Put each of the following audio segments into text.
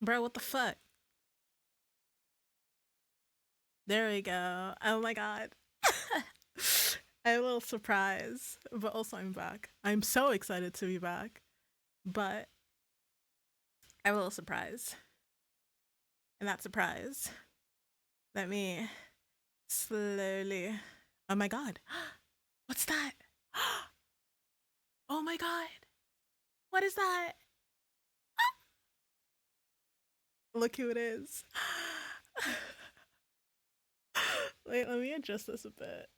Bro, what the fuck? There we go. Oh my god. I'm a little surprised, but also I'm back. I'm so excited to be back, but I'm a little surprised. And that surprise, let me slowly. Oh my god. What's that? Oh my god. What is that? Look who it is. Wait, let me adjust this a bit.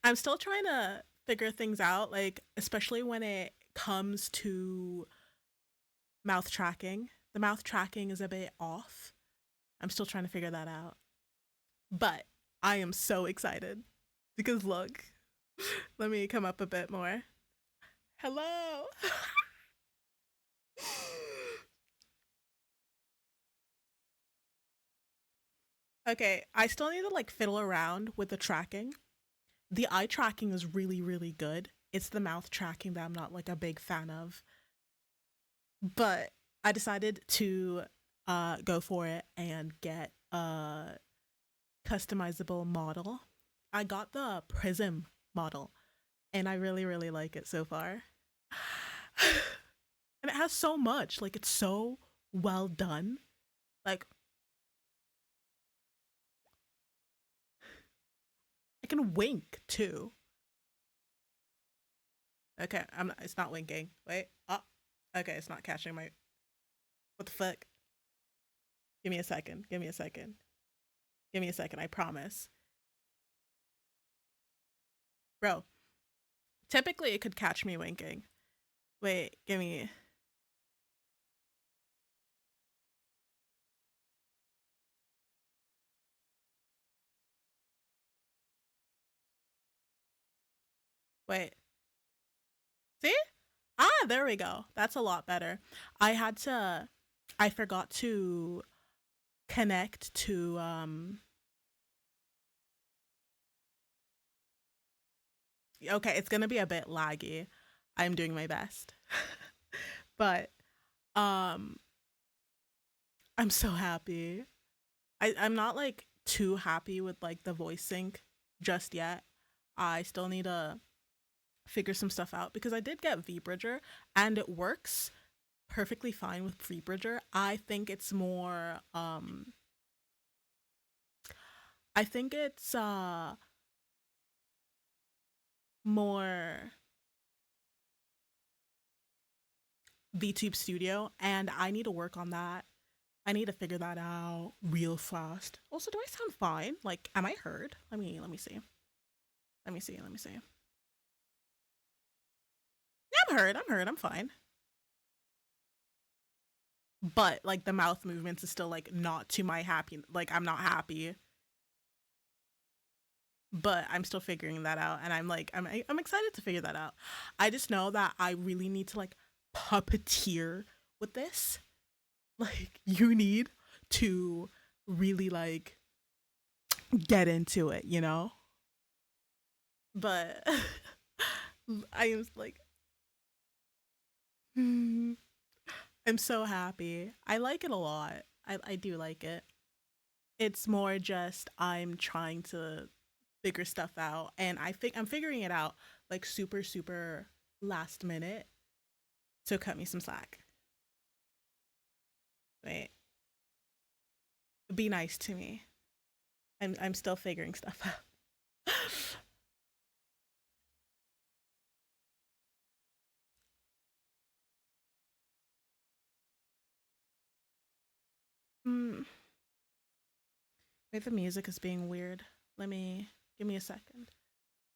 I'm still trying to figure things out, like, especially when it comes to mouth tracking. The mouth tracking is a bit off. I'm still trying to figure that out. But I am so excited because look, let me come up a bit more. Hello. Okay, I still need to like fiddle around with the tracking. The eye tracking is really, really good. It's the mouth tracking that I'm not like a big fan of. But I decided to go for it and get a customizable model. I got the Prism model and I really, really like it so far. And it has so much, like, it's so well done. Like, I can wink too. Okay, I'm not, it's not winking. Wait. Oh, okay, it's not catching my. What the fuck? Give me a second. Give me a second. Give me a second. I promise. Bro, typically it could catch me winking. Wait, give me. Wait. See? Ah, there we go. That's a lot better. I had to. I forgot to connect to. Okay, it's gonna be a bit laggy. I'm doing my best. But um I'm so happy. I'm not like too happy with like the voice sync just yet. I still need to figure some stuff out because I did get VBridger and it works perfectly fine with VBridger. I think it's more I think it's more VTube Studio and I need to work on that. I need to figure that out real fast. Also, do I sound fine? Like, am I heard? Let me see. Let me see. Let me see. Yeah, I'm heard. I'm heard. I'm fine. But like the mouth movements is still like not to my happy. Like I'm not happy, but I'm still figuring that out, and I'm excited to figure that out. I just know that I really need to like puppeteer with this. Like you need to really like get into it, you know. But I am like, I'm so happy. I like it a lot. I do like it. It's more just I'm trying to figure stuff out and I think I'm figuring it out like super super last minute. So cut me some slack. Wait. Be nice to me. I'm still figuring stuff out. mm, Wait, the music is being weird. Let me give me a second.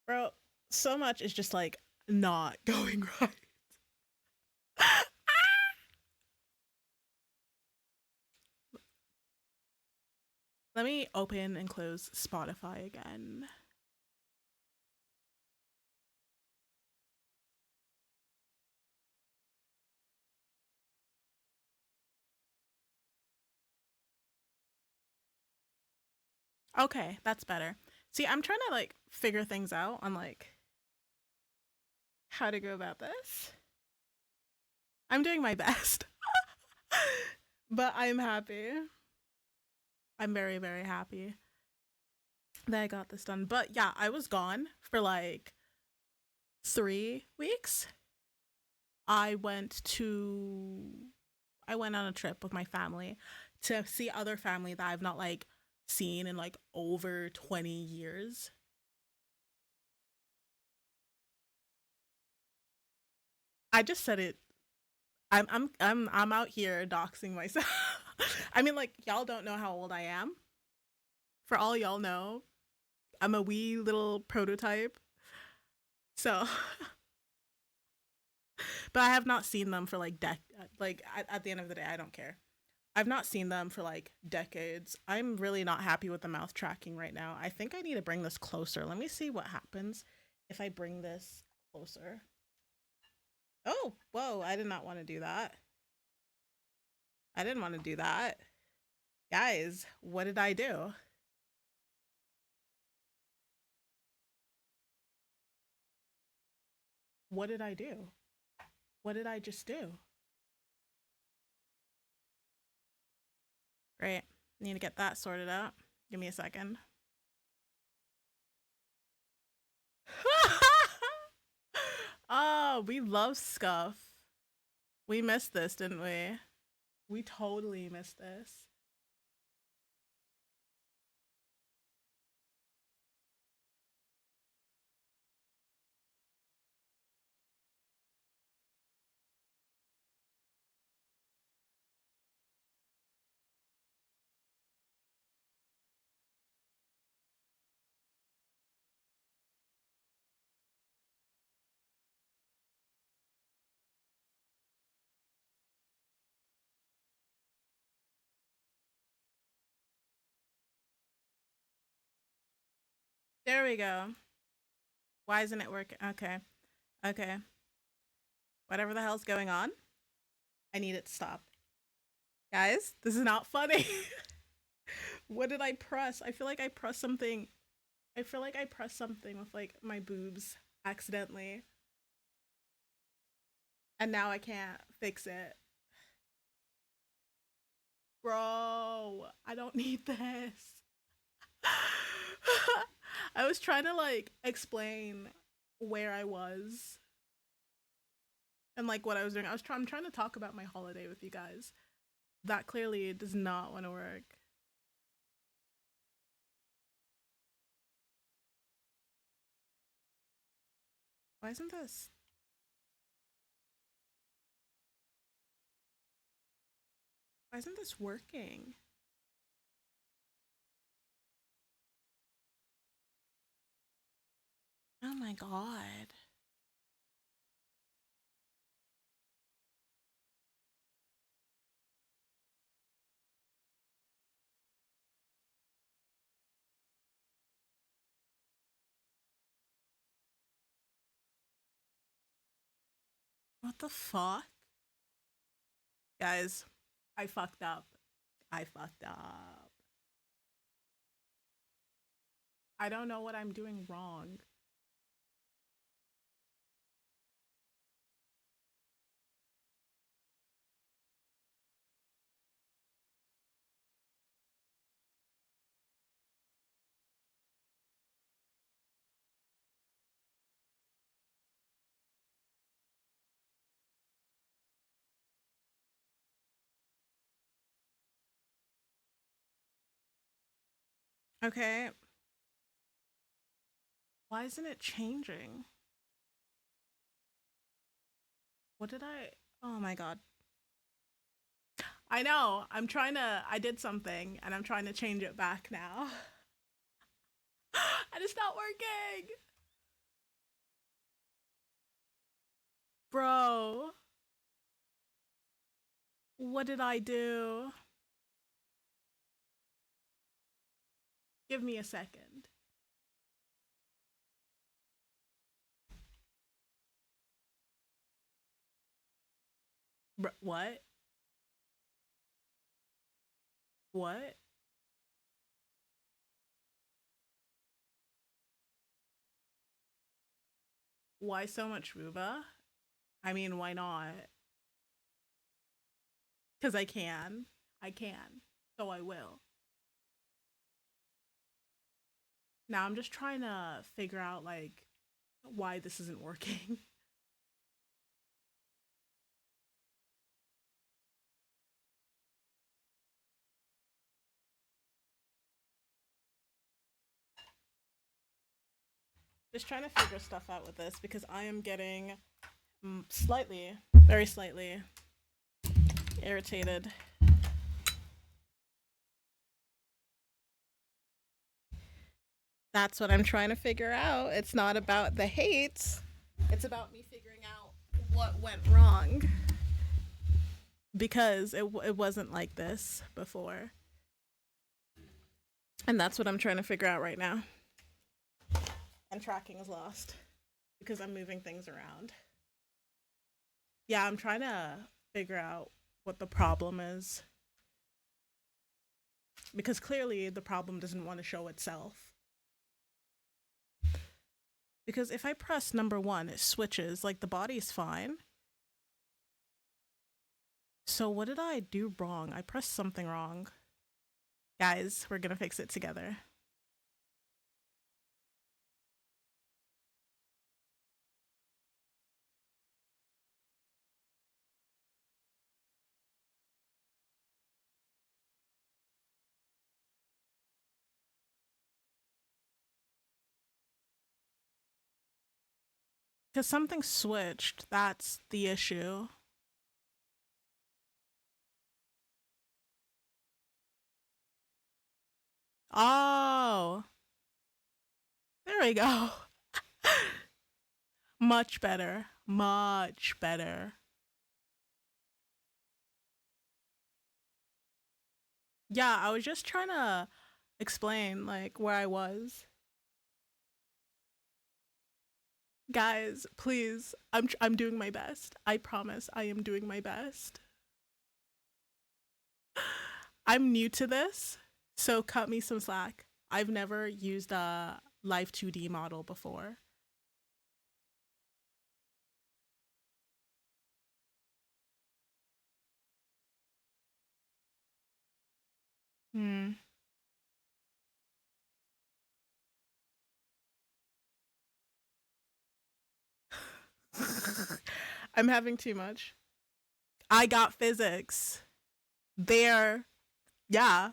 Bro, so much is just like not going right. Let me open and close Spotify again. Okay, that's better. See, I'm trying to like figure things out on like how to go about this. I'm doing my best, but I'm happy. I'm very, very happy that I got this done. But yeah, I was gone for like 3 weeks. I went to I went on a trip with my family to see other family that I've not like seen in like over 20 years. I just said it. I'm out here doxing myself. I mean, like, y'all don't know how old I am. For all y'all know, I'm a wee little prototype. So, but I have not seen them for like like at the end of the day, I don't care. I've not seen them for like decades. I'm really not happy with the mouth tracking right now. I think I need to bring this closer. Let me see what happens if I bring this closer. Oh, whoa, I did not want to do that. I didn't want to do that. Guys, what did I do? What did I do? What did I just do? Great. Need to get that sorted out. Give me a second. Oh, we love scuff. We missed this, didn't we? We totally missed this. There we go. Why isn't it working? Okay. Okay. Whatever the hell's going on, I need it to stop. Guys, this is not funny. What did I press? I feel like I pressed something. I feel like I pressed something with like my boobs accidentally. And now I can't fix it. Bro, I don't need this. I was trying to like explain where I was and like what I was doing. I'm trying to talk about my holiday with you guys. That clearly does not want to work. Why isn't this? Why isn't this working? Oh my god. What the fuck? Guys, I fucked up. I fucked up. I don't know what I'm doing wrong. Okay. Why isn't it changing? What did I? Oh my god. I know. I did something and I'm trying to change it back now. And it's not working. Bro, what did I do? Give me a second. What? What? Why so much booba? I mean, why not? Because I can. I can. So I will. Now I'm just trying to figure out like why this isn't working. Just trying to figure stuff out with this because I am getting slightly, very slightly irritated. That's what I'm trying to figure out. It's not about the hate. It's about me figuring out what went wrong because it wasn't like this before. And that's what I'm trying to figure out right now. And tracking is lost because I'm moving things around. Yeah, I'm trying to figure out what the problem is because clearly the problem doesn't want to show itself. Because if I press number 1, it switches, like the body's fine. So what did I do wrong? I pressed something wrong. Guys, we're gonna fix it together. Because something switched. That's the issue. Oh, there we go. Much better. Much better. Yeah, I was just trying to explain like where I was. Guys, please. I'm doing my best. I promise I am doing my best. I'm new to this, so cut me some slack. I've never used a Live2d model before. Hmm. I'm having too much. I got physics. There, yeah,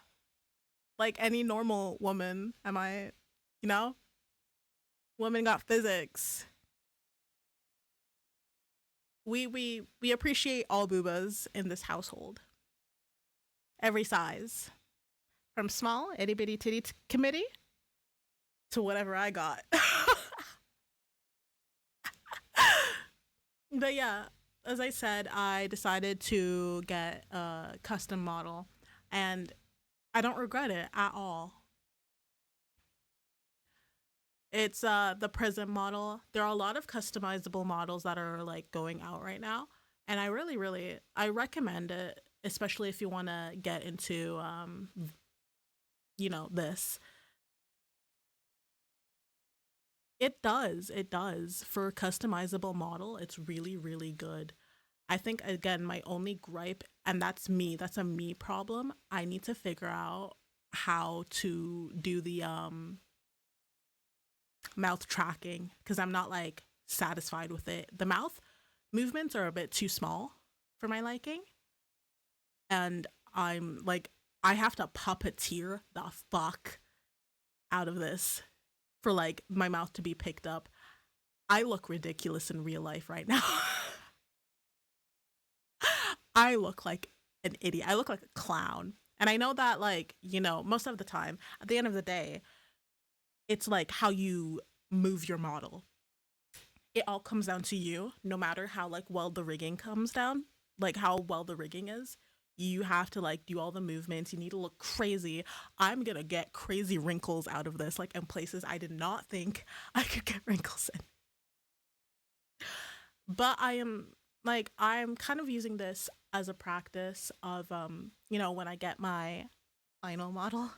like any normal woman, am I, you know? Woman got physics. We appreciate all boobas in this household. Every size. From small, itty bitty titty committee to whatever I got. But yeah, as I said, I decided to get a custom model and I don't regret it at all. It's the Prism model. There are a lot of customizable models that are like going out right now, and I really I recommend it, especially if you want to get into this. It does for a customizable model. It's really good. I think again my only gripe, and that's me. That's a me problem. I need to figure out how to do the mouth tracking because I'm not like satisfied with it. The mouth movements are a bit too small for my liking, and I'm like, I have to puppeteer the fuck out of this for like my mouth to be picked up. I look ridiculous in real life right now. I look like an idiot. I look like a clown. And I know that, like, most of the time, at the end of the day, it's like how you move your model. It all comes down to you, no matter how like well the rigging comes down, like how well the rigging is. You have to like do all the movements. You need to look crazy. I'm gonna get crazy wrinkles out of this, like in places I did not think I could get wrinkles in. But I'm kind of using this as a practice of when I get my final model.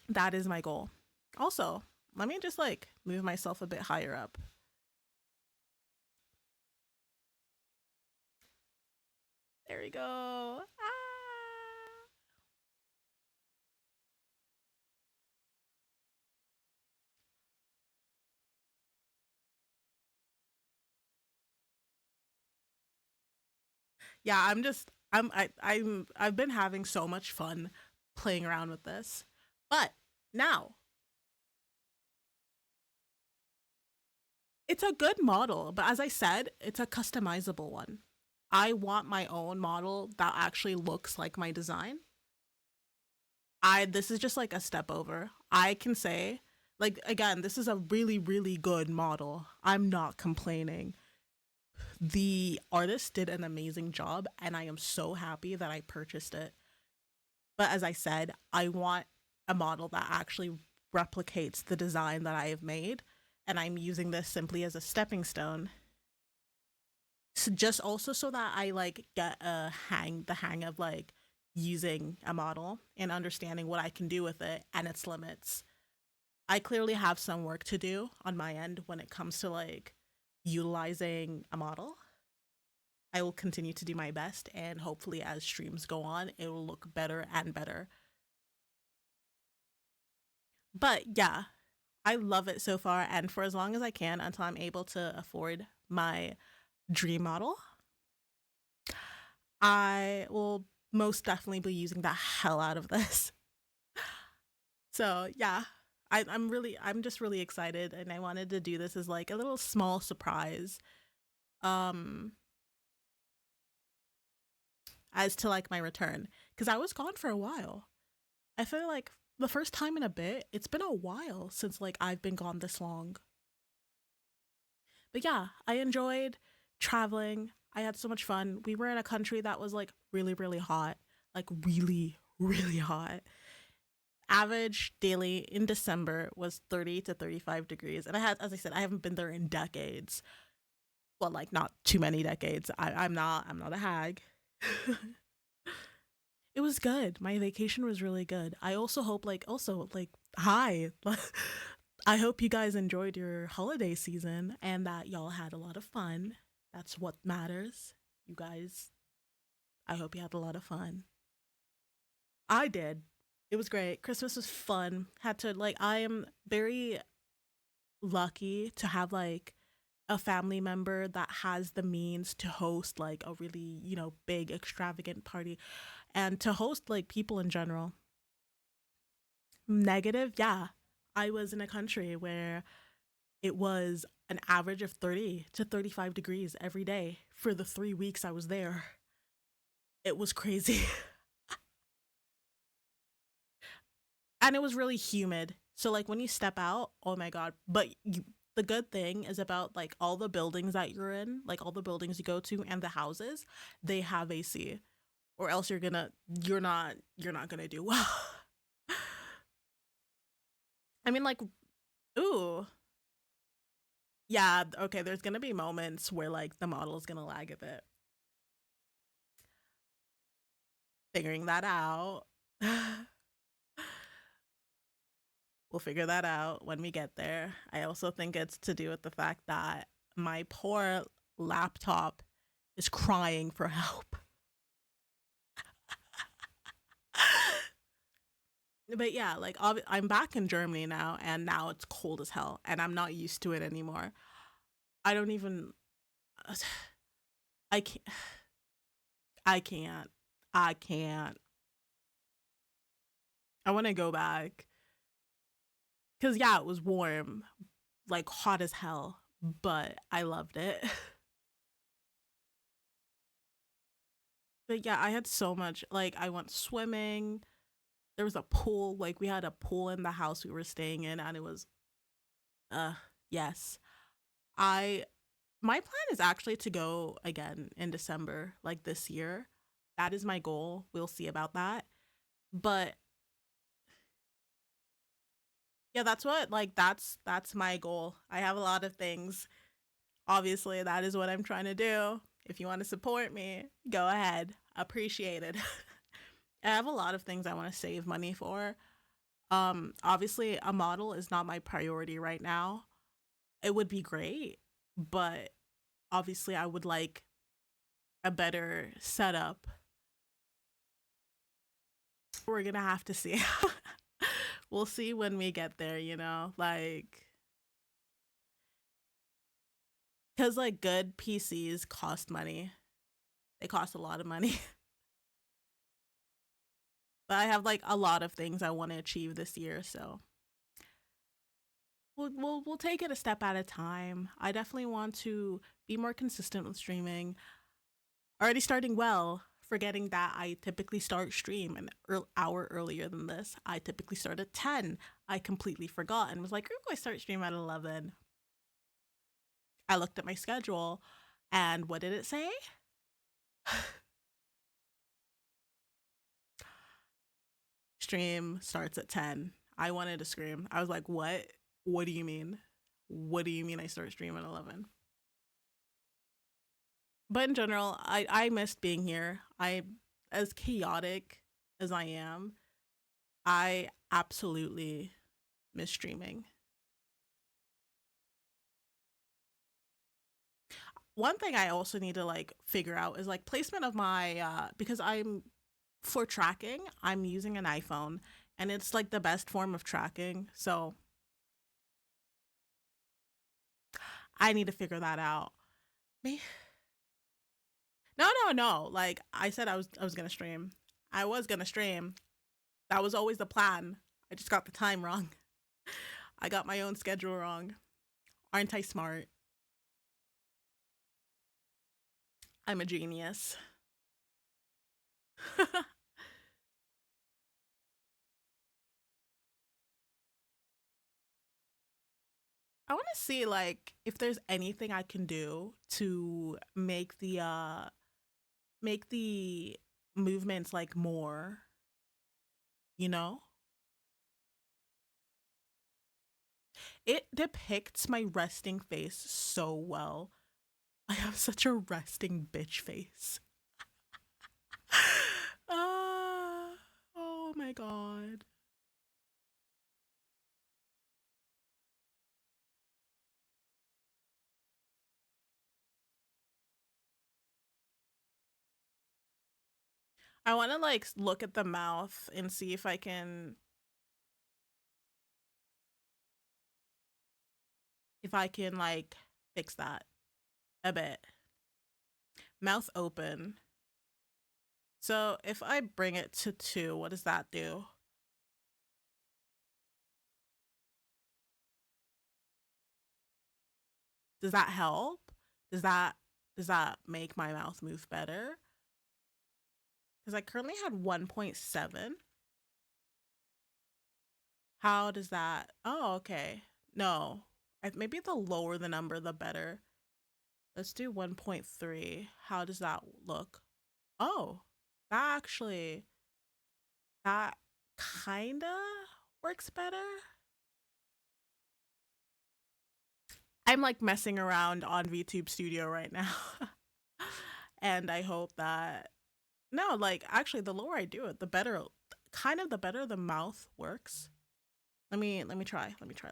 That is my goal. Also, let me just like move myself a bit higher up. There we go. Ah. Yeah, I've been having so much fun playing around with this. But now, it's a good model, but as I said, it's a customizable one. I want my own model that actually looks like my design. I This is just like a step over. I can say, like, again, this is a really really good model. I'm not complaining. The artist did an amazing job and I am so happy that I purchased it. But as I said, I want a model that actually replicates the design that I have made, and I'm using this simply as a stepping stone. So just also so that I like get the hang of like using a model and understanding what I can do with it and its limits. I clearly have some work to do on my end when it comes to like utilizing a model. I will continue to do my best, and hopefully as streams go on, it will look better and better. But yeah, I love it so far, and for as long as I can until I'm able to afford my dream model, I will most definitely be using the hell out of this. So yeah, I'm just really excited, and I wanted to do this as like a little small surprise, um, as to like my return, because I was gone for a while. I feel like the first time in a bit, it's been a while since like I've been gone this long. But yeah, I enjoyed traveling. I had so much fun. We were in a country that was like really, really hot, like really, really hot. Average daily in December was 30 to 35 degrees. And as I said, I haven't been there in decades. Well, like not too many decades. I'm not a hag. It was good. My vacation was really good. I also hope hi. I hope you guys enjoyed your holiday season and that y'all had a lot of fun. That's what matters. You guys, I hope you had a lot of fun. I did. It was great. Christmas was fun. Had to like I am very lucky to have like a family member that has the means to host like a really, big extravagant party and to host like people in general. Negative, yeah. I was in a country where it was an average of 30 to 35 degrees every day for the 3 weeks I was there. It was crazy. And it was really humid. So, like, when you step out, oh my God. The good thing is about like all the buildings that you're in, like all the buildings you go to and the houses, they have AC. Or else you're not gonna do well. I mean, like, ooh, yeah, okay, there's gonna be moments where like the model is gonna lag a bit. Figuring that out. We'll figure that out when we get there. I also think it's to do with the fact that my poor laptop is crying for help. But yeah, like I'm back in Germany now, and now it's cold as hell, and I'm not used to it anymore. I don't even. I can't. I can't. I can't. I want to go back because yeah, it was warm, like hot as hell, but I loved it. But yeah, I had so much. Like I went swimming. There was a pool. Like we had a pool in the house we were staying in, and it was uh yes. I My plan is actually to go again in December, like this year. That is my goal. We'll see about that. But yeah, that's my goal. I have a lot of things. Obviously, that is what I'm trying to do. If you want to support me, go ahead. Appreciate it. I have a lot of things I want to save money for. Obviously a model is not my priority right now. It would be great, but obviously I would like a better setup. We're gonna have to see. We'll see when we get there, you know? Like, because like good PCs cost money. They cost a lot of money. But I have like a lot of things I want to achieve this year, so we'll take it a step at a time. I definitely want to be more consistent with streaming. Already starting well, forgetting that I typically start stream an hour earlier than this. I typically start at 10. I completely forgot and was like, "Ooh, I start stream at 11." I looked at my schedule and what did it say? Stream starts at 10. I wanted to scream. I was like, "What? What do you mean? What do you mean I start stream at 11?" But in general, I missed being here. I as chaotic as I am, I absolutely miss streaming. One thing I also need to like figure out is like placement of my because I'm for tracking, I'm using an iPhone and it's like the best form of tracking. So I need to figure that out. Me? No, no, no. Like I said I was gonna stream. I was gonna stream. That was always the plan. I just got the time wrong. I got my own schedule wrong. Aren't I smart? I'm a genius. I want to see like if there's anything I can do to make the movements like more, you know? It depicts my resting face so well. I have such a resting bitch face. Ah, oh my god. I want to like look at the mouth and see if I can like fix that a bit. Mouth open. So if I bring it to 2, what does that do? Does that help? Does that does that make my mouth move better? Cuz I currently had 1.7. How does that? Oh, okay. No. Maybe the lower the number the better. Let's do 1.3. How does that look? Oh, that actually that kind of works better. I'm like messing around on VTube Studio right now. And I hope that no, like actually the lower I do it, the better the better the mouth works. Let me try. Let me try.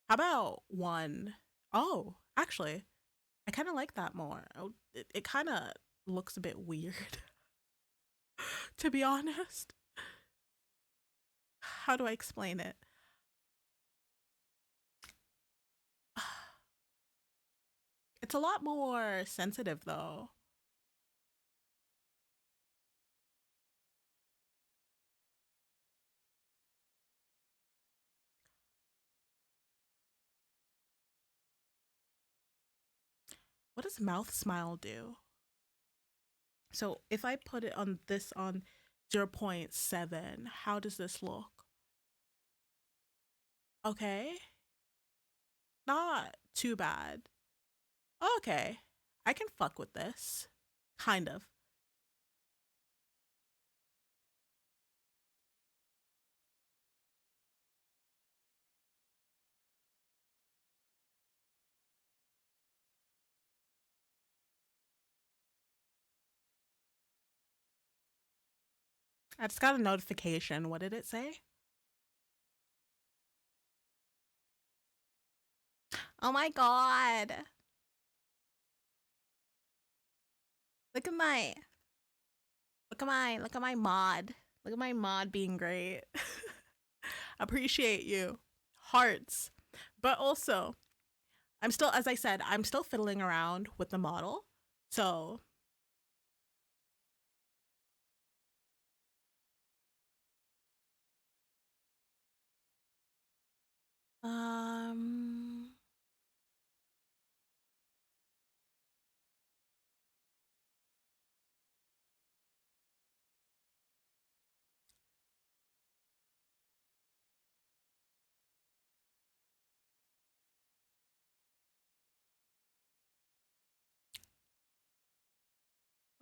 How about 1? Oh, actually, I kind of like that more. Oh, it kind of looks a bit weird to be honest. How do I explain it? It's a lot more sensitive though. What does mouth smile do? So if I put it on this on 0.7, how does this look? Okay, not too bad. Okay, I can fuck with this. Kind of. I just got a notification. What did it say? Oh my god. Look at my look at my mod. Look at my mod being great. Appreciate you. Hearts. But also, I'm still, as I said, I'm still fiddling around with the model. So, um,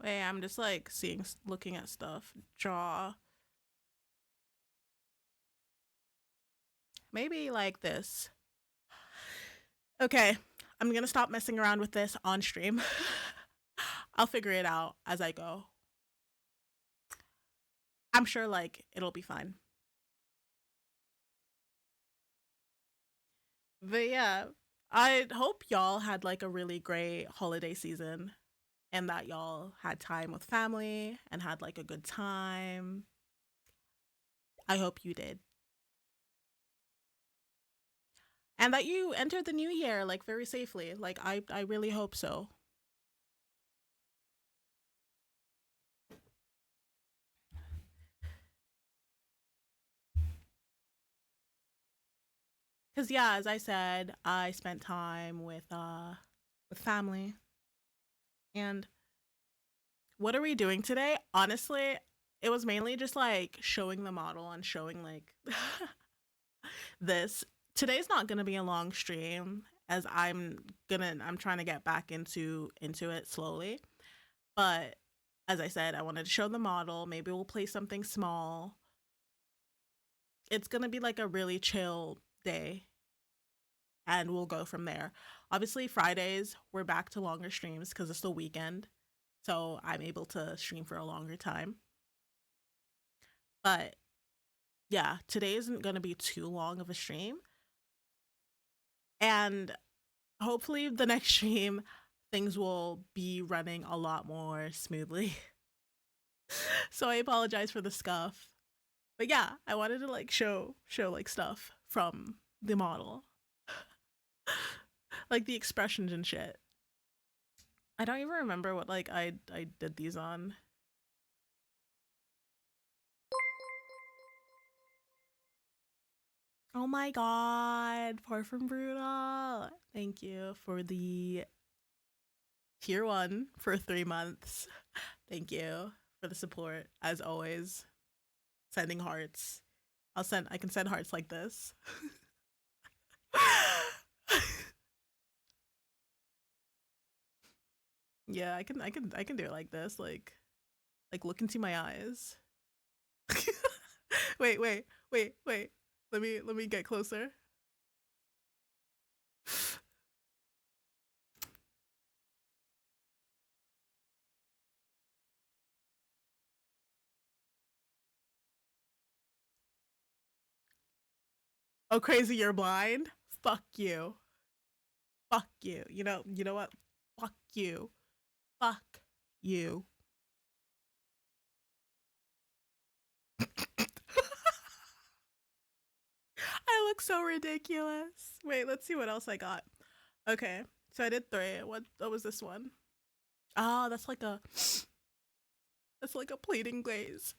wait, I'm just like looking at stuff. Draw. Maybe like this. Okay, I'm gonna stop messing around with this on stream. I'll figure it out as I go. I'm sure like it'll be fine. But yeah, I hope y'all had like a really great holiday season and that y'all had time with family and had like a good time. I hope you did. And that you entered the new year like very safely. Like I really hope so. Cuz yeah, as I said, I spent time with family. And what are we doing today? Honestly, it was mainly just like showing the model and showing like this. Today's not going to be a long stream as I'm trying to get back into it slowly. But as I said, I wanted to show the model. Maybe we'll play something small. It's going to be like a really chill day and we'll go from there. Obviously, Fridays we're back to longer streams cuz it's the weekend. So I'm able to stream for a longer time. But yeah, today isn't going to be too long of a stream. And hopefully, the next stream, things will be running a lot more smoothly. So I apologize for the scuff. But yeah, I wanted to like show like stuff from the model. Like the expressions and shit. I don't even remember what like I did these on. Oh my god, Far from Brutal. Thank you for the tier 1 for 3 months. Thank you for the support as always. Sending hearts. I can send hearts like this. Yeah, I can do it like this, like look into my eyes. Wait. Let me get closer. Oh crazy, you're blind? Fuck you. Fuck you. You know what? Fuck you. Fuck you. I look so ridiculous. Wait, let's see what else I got. Okay, so I did 3. What was this one? Ah, that's like a pleating glaze.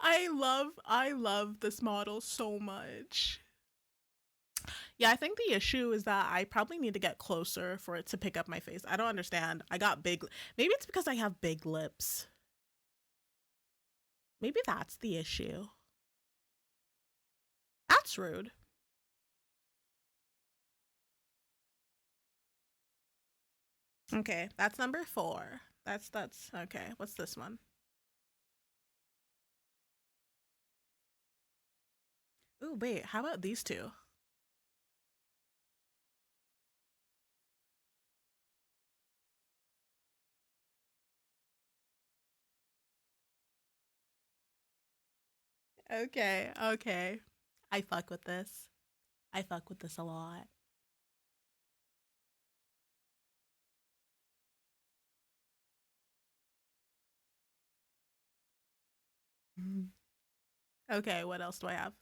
I love this model so much. Yeah, I think the issue is that I probably need to get closer for it to pick up my face. I don't understand. I got big. Maybe it's because I have big lips. Maybe that's the issue. That's rude. Okay, that's number 4. That's okay. What's this one? Ooh, wait. How about these two? Okay, okay. I fuck with this. I fuck with this a lot. Mhm. Okay, what else do I have?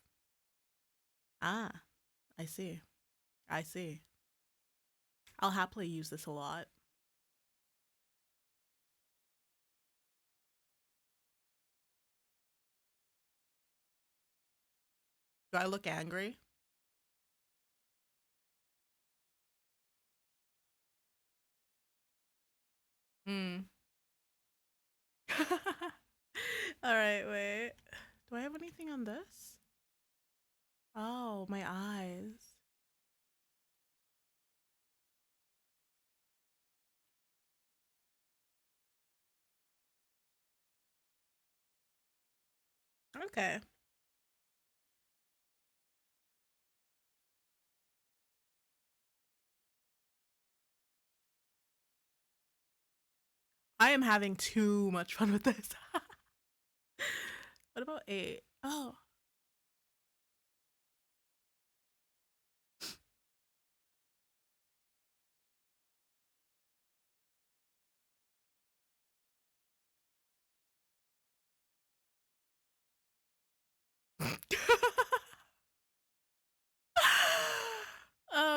Ah, I see. I see. I'll happily use this a lot. Do I look angry? Hmm. All right, wait. Do I have anything on this? Oh, my eyes. Okay. I am having too much fun with this. What about eight? Oh,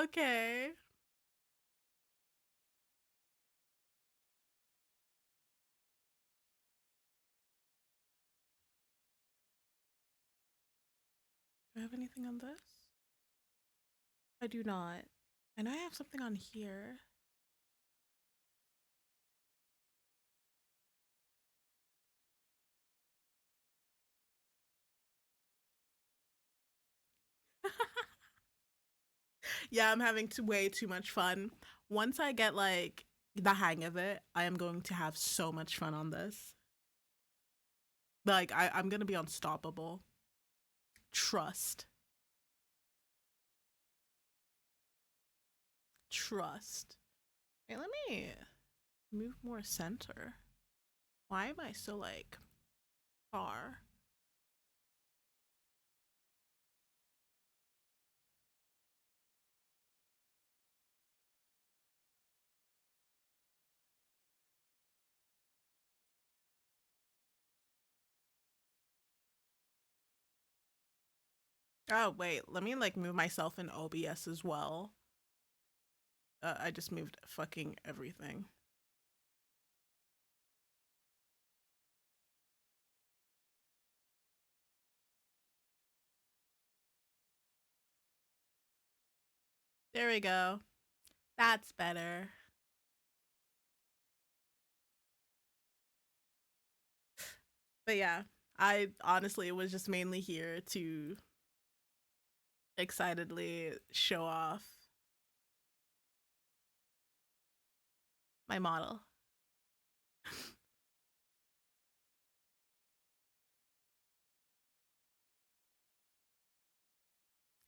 okay. Do I have anything on this? I do not. And I have something on here. Yeah, I'm having way too much fun. Once I get like the hang of it, I am going to have so much fun on this. Like I'm gonna be unstoppable. Trust. Trust. Hey, let me move more center. Why am I so like far? Oh wait, let me like move myself in OBS as well. I just moved fucking everything. There we go. That's better. But yeah, I honestly was just mainly here to excitedly show off my model.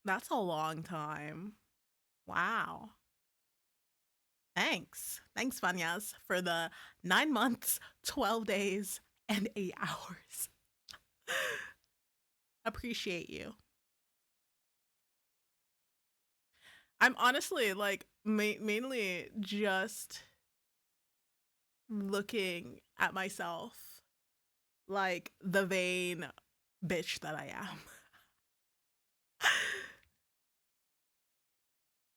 That's a long time. Wow. Thanks. Thanks, Vanyas, for the 9 months, 12 days, and 8 hours. Appreciate you. I'm honestly like mainly just looking at myself like the vain bitch that I am.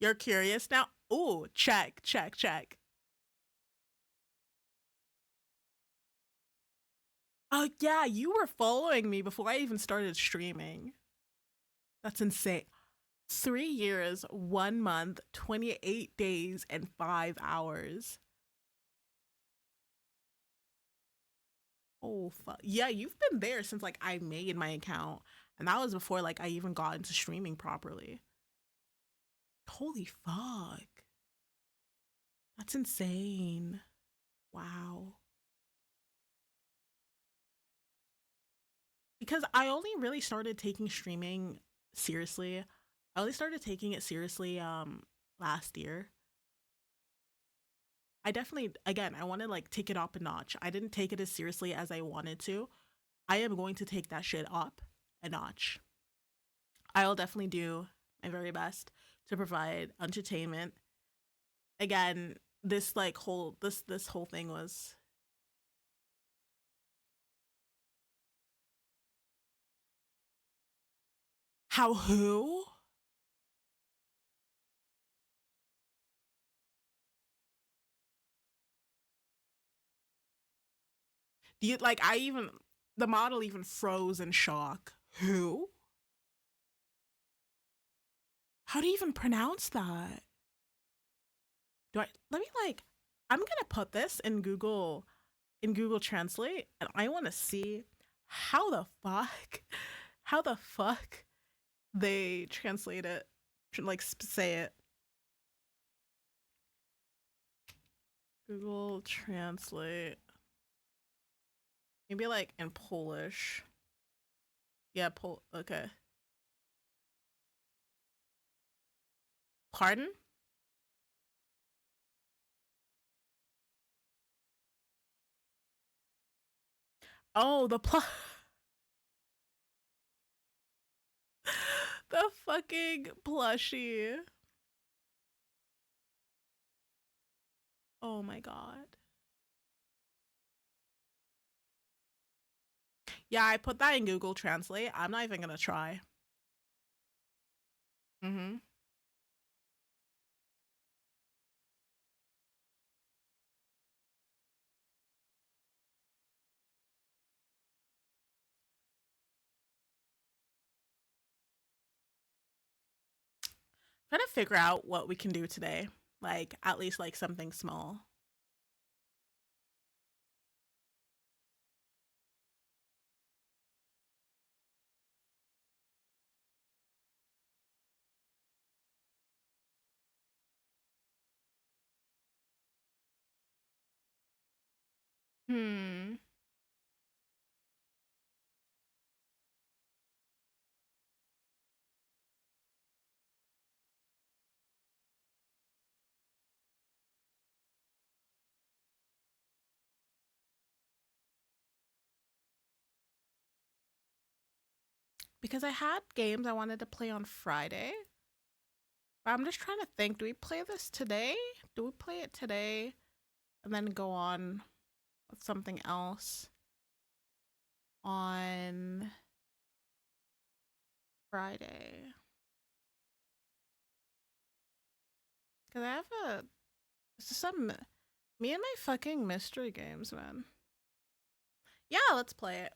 You're curious now? Ooh, check, check, check. Oh, yeah, you were following me before I even started streaming. That's insane. 3 years, 1 month, 28 days, and 5 hours. Oh, fuck. Yeah, you've been there since like I made my account. And that was before like I even got into streaming properly. Holy fuck. That's insane. Wow. Because I only really started taking streaming seriously. I only started taking it seriously last year. I definitely again, I want to like take it up a notch. I didn't take it as seriously as I wanted to. I am going to take that shit up a notch. I will definitely do my very best to provide entertainment. Again, this like whole this whole thing was how who? Do you like I even the model even froze in shock. Who? How do you even pronounce that? Do I let me like I'm gonna put this in Google Translate and I wanna see how the fuck how the fuck they translate it like say it. Google Translate. Maybe like in Polish. Yeah, okay. Pardon? Oh, the fucking plushie. Oh my god. Yeah, I put that in Google Translate. I'm not even gonna try. Mm-hmm. Trying to figure out what we can do today. Like at least like something small. Hmm. Because I had games I wanted to play on Friday. But I'm just trying to think, do we play this today? Do we play it today and then go on with something else on Friday? Because I have a. This is some. Me and my fucking mystery games, man. Yeah, let's play it.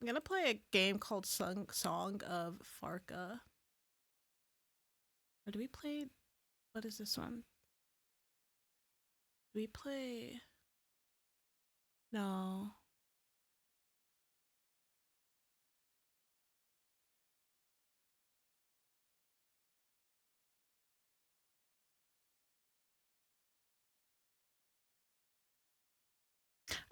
I'm gonna play a game called Song of Farka. Or do we play. What is this one? Do we play. No.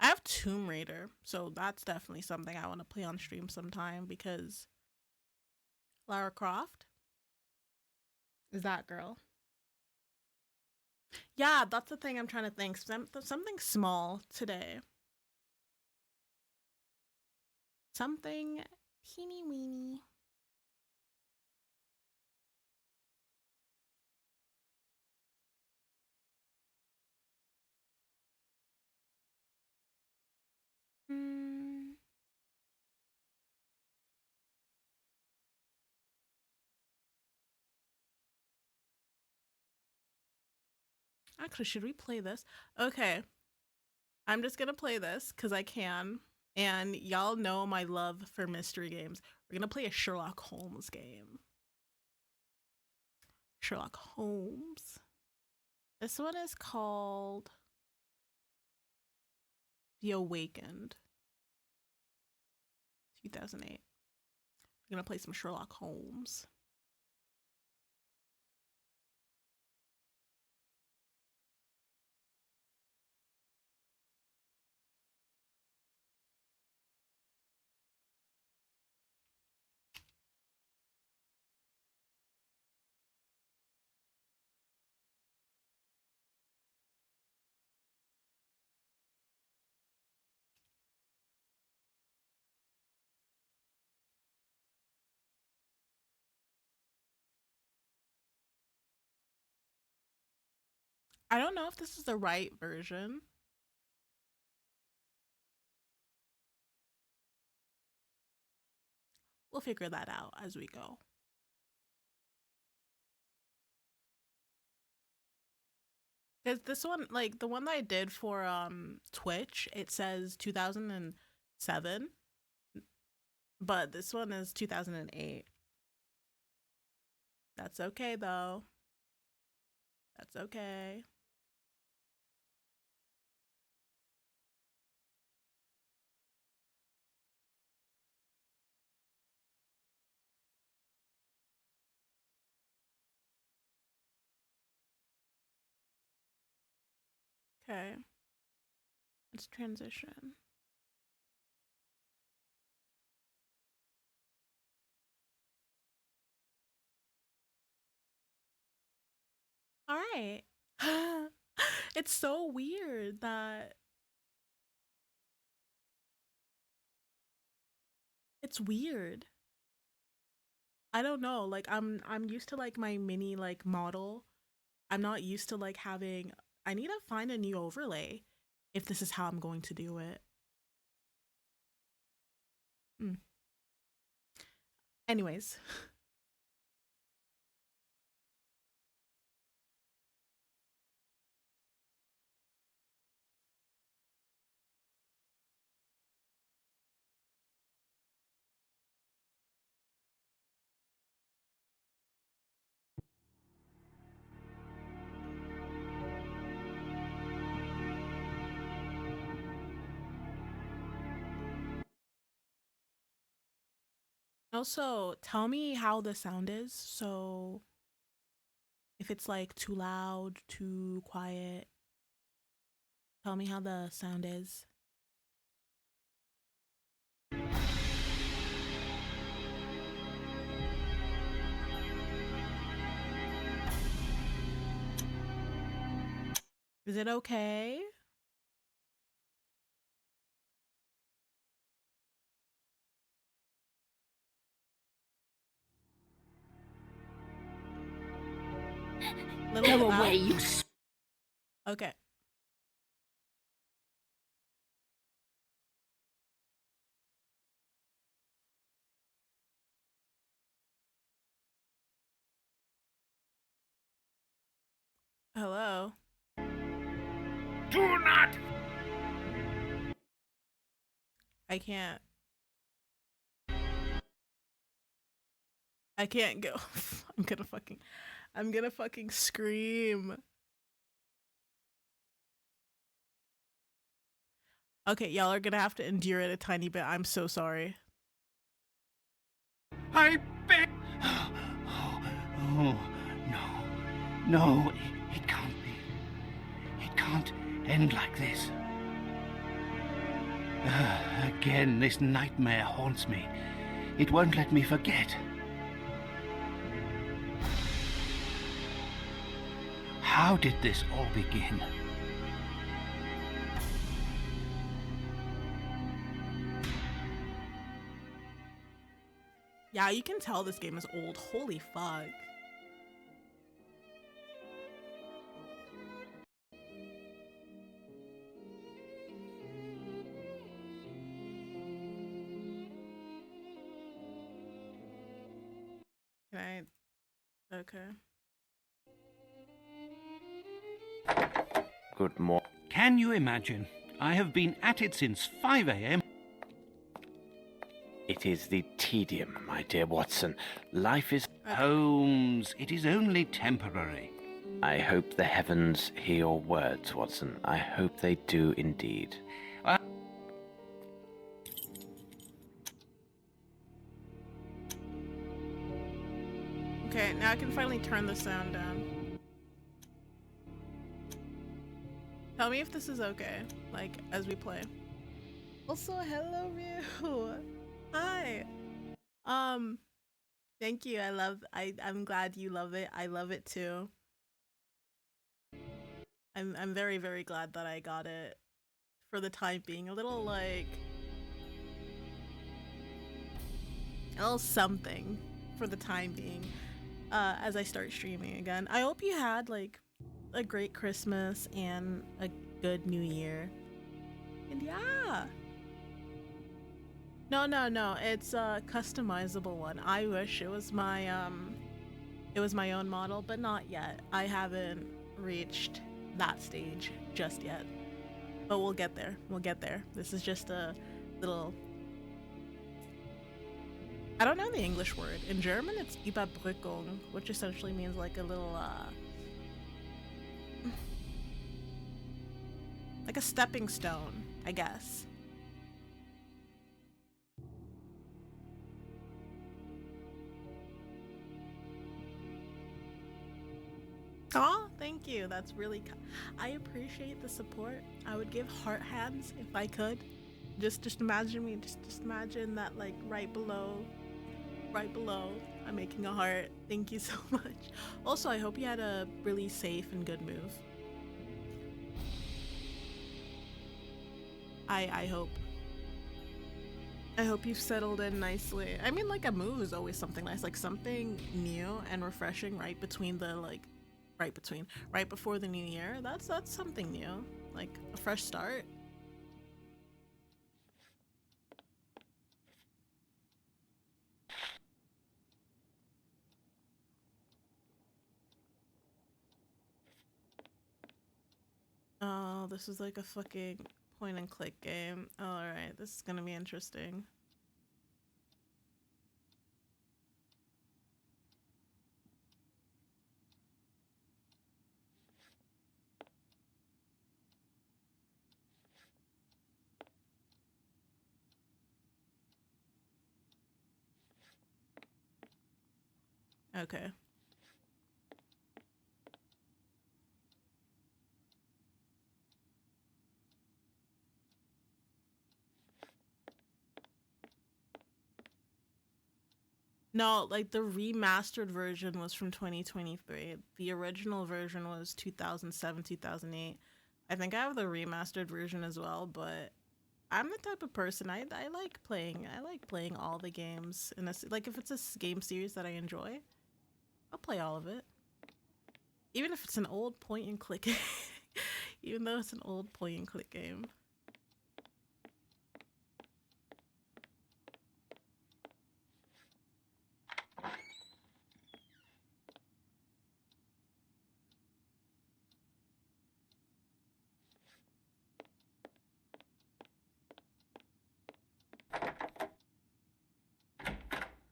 I have Tomb Raider, so that's definitely something I want to play on stream sometime because Lara Croft is that girl. Yeah, that's the thing I'm trying to think. Something small today. Something teeny weeny. Mm. Actually, should we play this? Okay, I'm just gonna play this because I can. And y'all know my love for mystery games. We're gonna play a Sherlock Holmes game. Sherlock Holmes. This one is called The Awakened, 2008. We're gonna play some Sherlock Holmes. I don't know if this is the right version. We'll figure that out as we go. Because this one, like the one that I did for Twitch, it says 2007, but this one is 2008. That's okay though. That's okay. Okay. Let's transition. All right. It's so weird that it's weird. I don't know. Like I'm used to like my mini like model. I'm not used to like having I need to find a new overlay if this is how I'm going to do it. Mm. Anyways. Also, tell me how the sound is. So if it's like too loud, too quiet, tell me how the sound is. Is it okay? Little bit Go loud? away, you Okay. Hello. do not. I can't. I can't go. I'm gonna fucking scream. Okay, y'all are gonna have to endure it a tiny bit. I'm so sorry. I beg. Oh, oh, no. No, it can't be. It can't end like this. Again, this nightmare haunts me. It won't let me forget. How did this all begin? Yeah, you can tell this game is old. Holy fuck. Can I? Okay. Good morning. Can you imagine? I have been at it since 5 a.m. It is the tedium, my dear Watson. Life is... Okay. Holmes, it is only temporary. I hope the heavens hear your words, Watson. I hope they do indeed. Okay, now I can finally turn the sound down. Tell me if this is okay, like, as we play. Also, hello, Ryu. Hi. Thank you. I'm glad you love it. I love it too. I'm very, very glad that I got it for the time being. A little something for the time being. As I start streaming again. I hope you had like a great Christmas and a good New Year. And yeah. No. It's a customizable one. I wish it was my own model, but not yet. I haven't reached that stage just yet. But we'll get there. We'll get there. This is just a little, I don't know the English word. In German it's Überbrückung, which essentially means like a little like a stepping stone, I guess. Oh, thank you. That's really. I appreciate the support. I would give heart hands if I could. Just imagine me. Just imagine that like right below. I'm making a heart. Thank you so much. Also, I hope you had a really safe and good move. I hope. I hope you've settled in nicely. I mean, like a move is always something nice, like something new and refreshing right between the like right before the new year. That's something new, like a fresh start. Oh, this is like a fucking point and click game. All right, this is gonna be interesting. Okay. No, like the remastered version was from 2023. The original version was 2007, 2008. I think I have the remastered version as well, but I'm the type of person I like playing all the games in like if it's a game series that I enjoy, I'll play all of it. Even if it's an old point and click even though it's an old point and click game.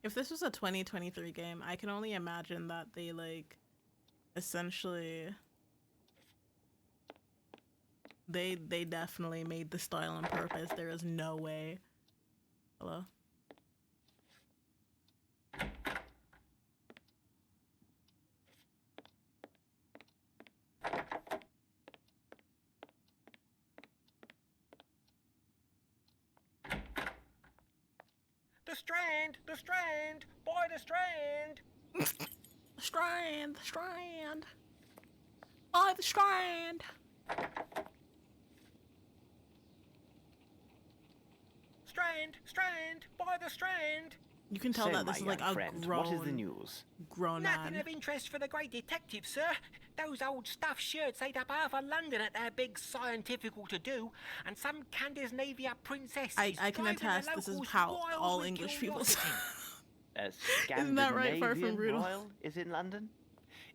If this was a 2023 game, I can only imagine that they like essentially they definitely made the style on purpose. There is no way. Hello? The Strand! Boy, the Strand! The Strand. By the Strand. Strand! By the Strand! You can tell So, that this my is like young a friend, grown what is the news? grown Nothing man. of interest for the great detective, sir. Those old stuffed shirts ate up half of London at their big scientifical to-do, and some Scandinavia princesses I can driving the attest this is locals how wild all with English people curiosity. A Isn't that right? Far from Scandinavian brutal. royal is in London?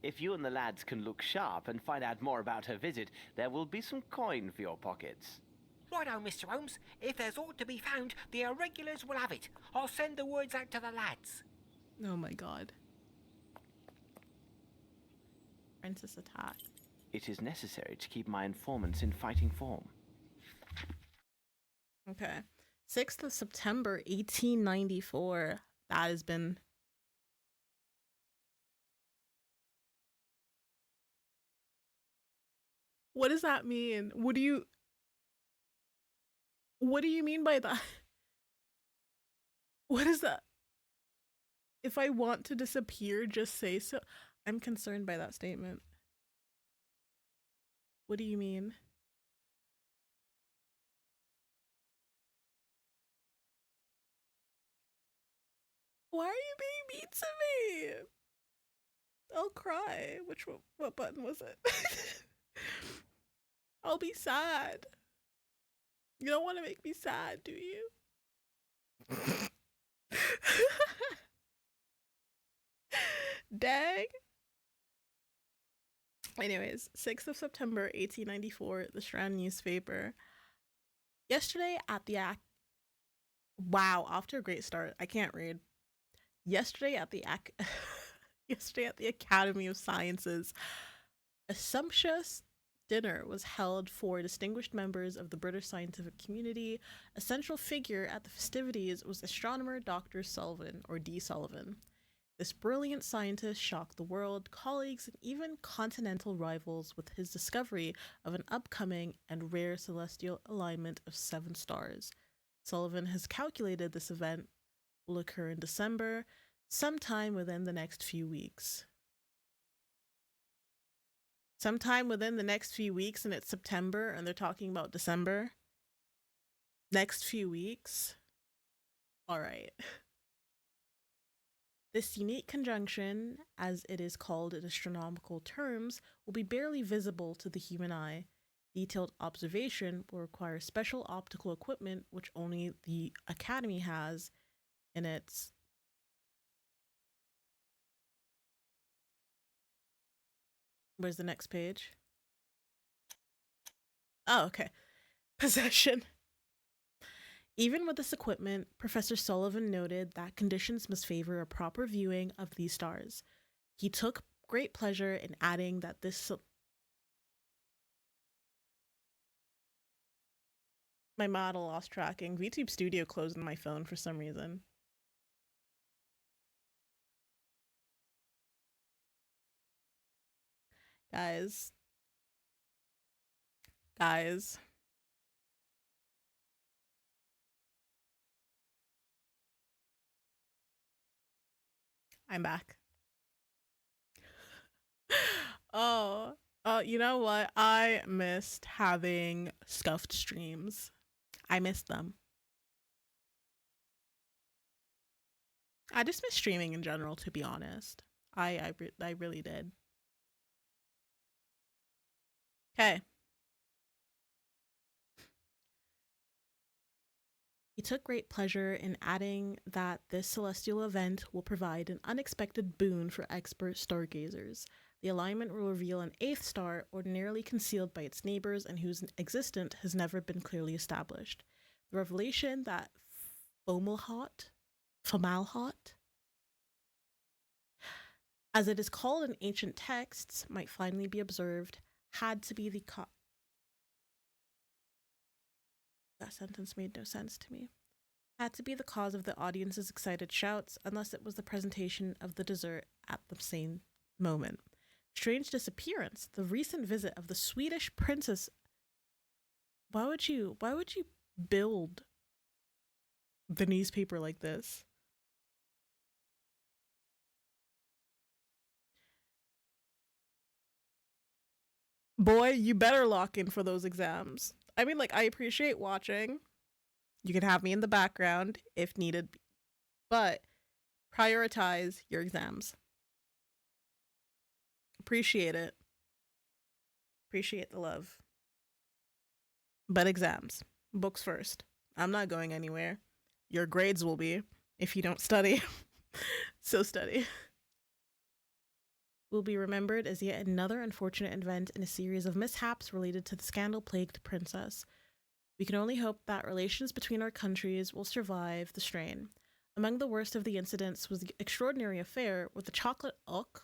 If you and the lads can look sharp and find out more about her visit, there will be some coin for your pockets. Righto, Mr. Holmes. If there's aught to be found, the irregulars will have it. I'll send the words out to the lads. Oh my god. Princess attack. It is necessary to keep my informants in fighting form. Okay. 6th of September 1894. That has been What does that mean? What do you mean by that? What is that? If I want to disappear, just say so. I'm concerned by that statement. What do you mean? Why are you being mean to me? I'll cry. What button was it? I'll be sad. You don't want to make me sad, do you? Dang. Anyways, 6th of September 1894, the Strand newspaper. Yesterday at the Wow, off to a great start. I can't read. Yesterday at the Yesterday at the Academy of Sciences, a sumptuous dinner was held for distinguished members of the British scientific community. A central figure at the festivities was astronomer Dr. Sullivan, or D. Sullivan. This brilliant scientist shocked the world, colleagues, and even continental rivals with his discovery of an upcoming and rare celestial alignment of 7 stars. Sullivan has calculated this event will occur in December, sometime within the next few weeks. Sometime within the next few weeks, and it's September, and they're talking about December. Next few weeks. All right. This unique conjunction, as it is called in astronomical terms, will be barely visible to the human eye. Detailed observation will require special optical equipment, which only the Academy has in its Where's the next page? Oh, okay. Possession. Even with this equipment, Professor Sullivan noted that conditions must favor a proper viewing of these stars. He took great pleasure in adding that this... My model lost tracking. VTube Studio closed on my phone for some reason. Guys. I'm back. Oh, you know what? I missed having scuffed streams. I missed them. I just miss streaming in general, to be honest. I really did. Okay. He took great pleasure in adding that this celestial event will provide an unexpected boon for expert stargazers. The alignment will reveal an 8th star ordinarily concealed by its neighbors and whose existence has never been clearly established. The revelation that Fomalhaut, as it is called in ancient texts, might finally be observed, had to be the That sentence made no sense to me. Had to be the cause of the audience's excited shouts, unless it was the presentation of the dessert at the same moment. Strange disappearance. The recent visit of the Swedish princess. Why would you build the newspaper like this? Boy, you better lock in for those exams. I mean, like, I appreciate watching. You can have me in the background if needed, but prioritize your exams. Appreciate it. Appreciate the love. But exams. Books first. I'm not going anywhere. Your grades will be if you don't study. So study. Will be remembered as yet another unfortunate event in a series of mishaps related to the scandal-plagued princess. We can only hope that relations between our countries will survive the strain. Among the worst of the incidents was the extraordinary affair with the chocolate auk,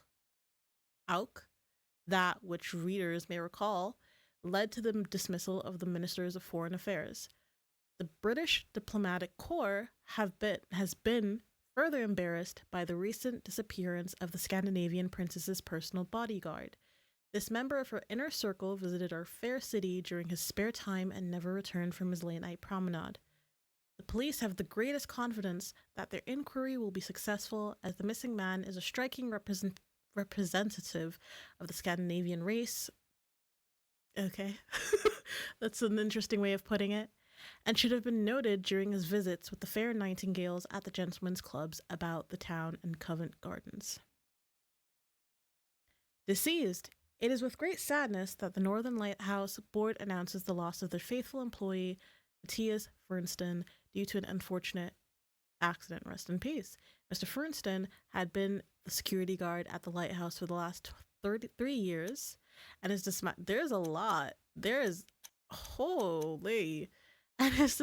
that, which readers may recall, led to the dismissal of the ministers of foreign affairs. The British diplomatic corps has been further embarrassed by the recent disappearance of the Scandinavian princess's personal bodyguard. This member of her inner circle visited our fair city during his spare time and never returned from his late-night promenade. The police have the greatest confidence that their inquiry will be successful, as the missing man is a striking representative of the Scandinavian race. Okay, that's an interesting way of putting it. And should have been noted during his visits with the fair nightingales at the gentlemen's clubs about the town and Covent Gardens. Deceased. It is with great sadness that the Northern Lighthouse Board announces the loss of their faithful employee, Matthias Fernston, due to an unfortunate accident. Rest in peace. Mr. Fernston had been the security guard at the lighthouse for the last 33 years, and there's a lot. There is holy, and his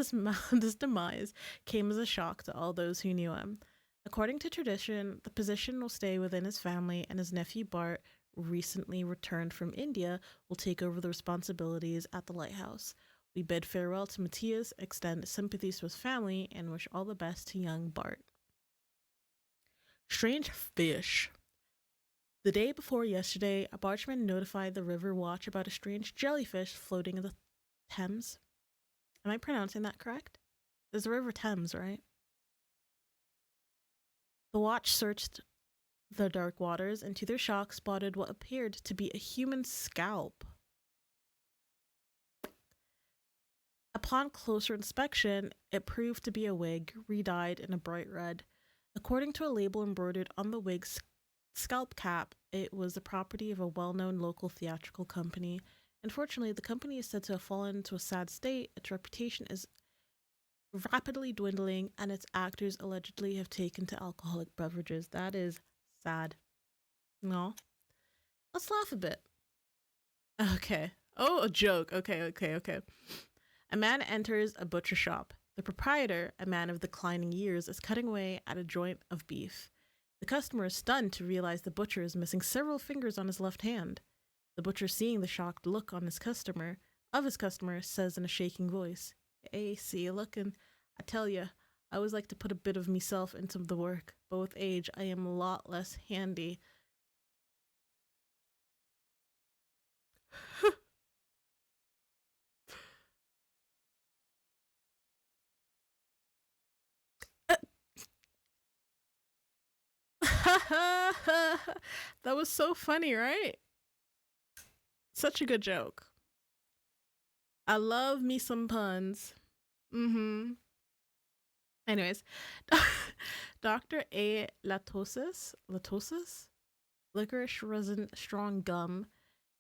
demise came as a shock to all those who knew him. According to tradition, the position will stay within his family, and his nephew Bart, recently returned from India, will take over the responsibilities at the lighthouse. We bid farewell to Matthias, extend sympathies to his family, and wish all the best to young Bart. Strange fish. The day before yesterday, a bargeman notified the River Watch about a strange jellyfish floating in the Thames. Am I pronouncing that correct? There's the River Thames, right? The watch searched the dark waters and to their shock spotted what appeared to be a human scalp. Upon closer inspection, it proved to be a wig, re-dyed in a bright red. According to a label embroidered on the wig's scalp cap, it was the property of a well-known local theatrical company. Unfortunately, the company is said to have fallen into a sad state. Its reputation is rapidly dwindling, and its actors allegedly have taken to alcoholic beverages. That is sad. No. Let's laugh a bit. Okay. Oh, a joke. Okay. A man enters a butcher shop. The proprietor, a man of declining years, is cutting away at a joint of beef. The customer is stunned to realize the butcher is missing several fingers on his left hand. The butcher, seeing the shocked look on his customer, says in a shaking voice, "Hey, see you looking. I tell ya, I always like to put a bit of meself into the work, but with age, I am a lot less handy." That was so funny, right? Such a good joke. I love me some puns. Anyways, Dr. A. Latosis, licorice resin strong gum.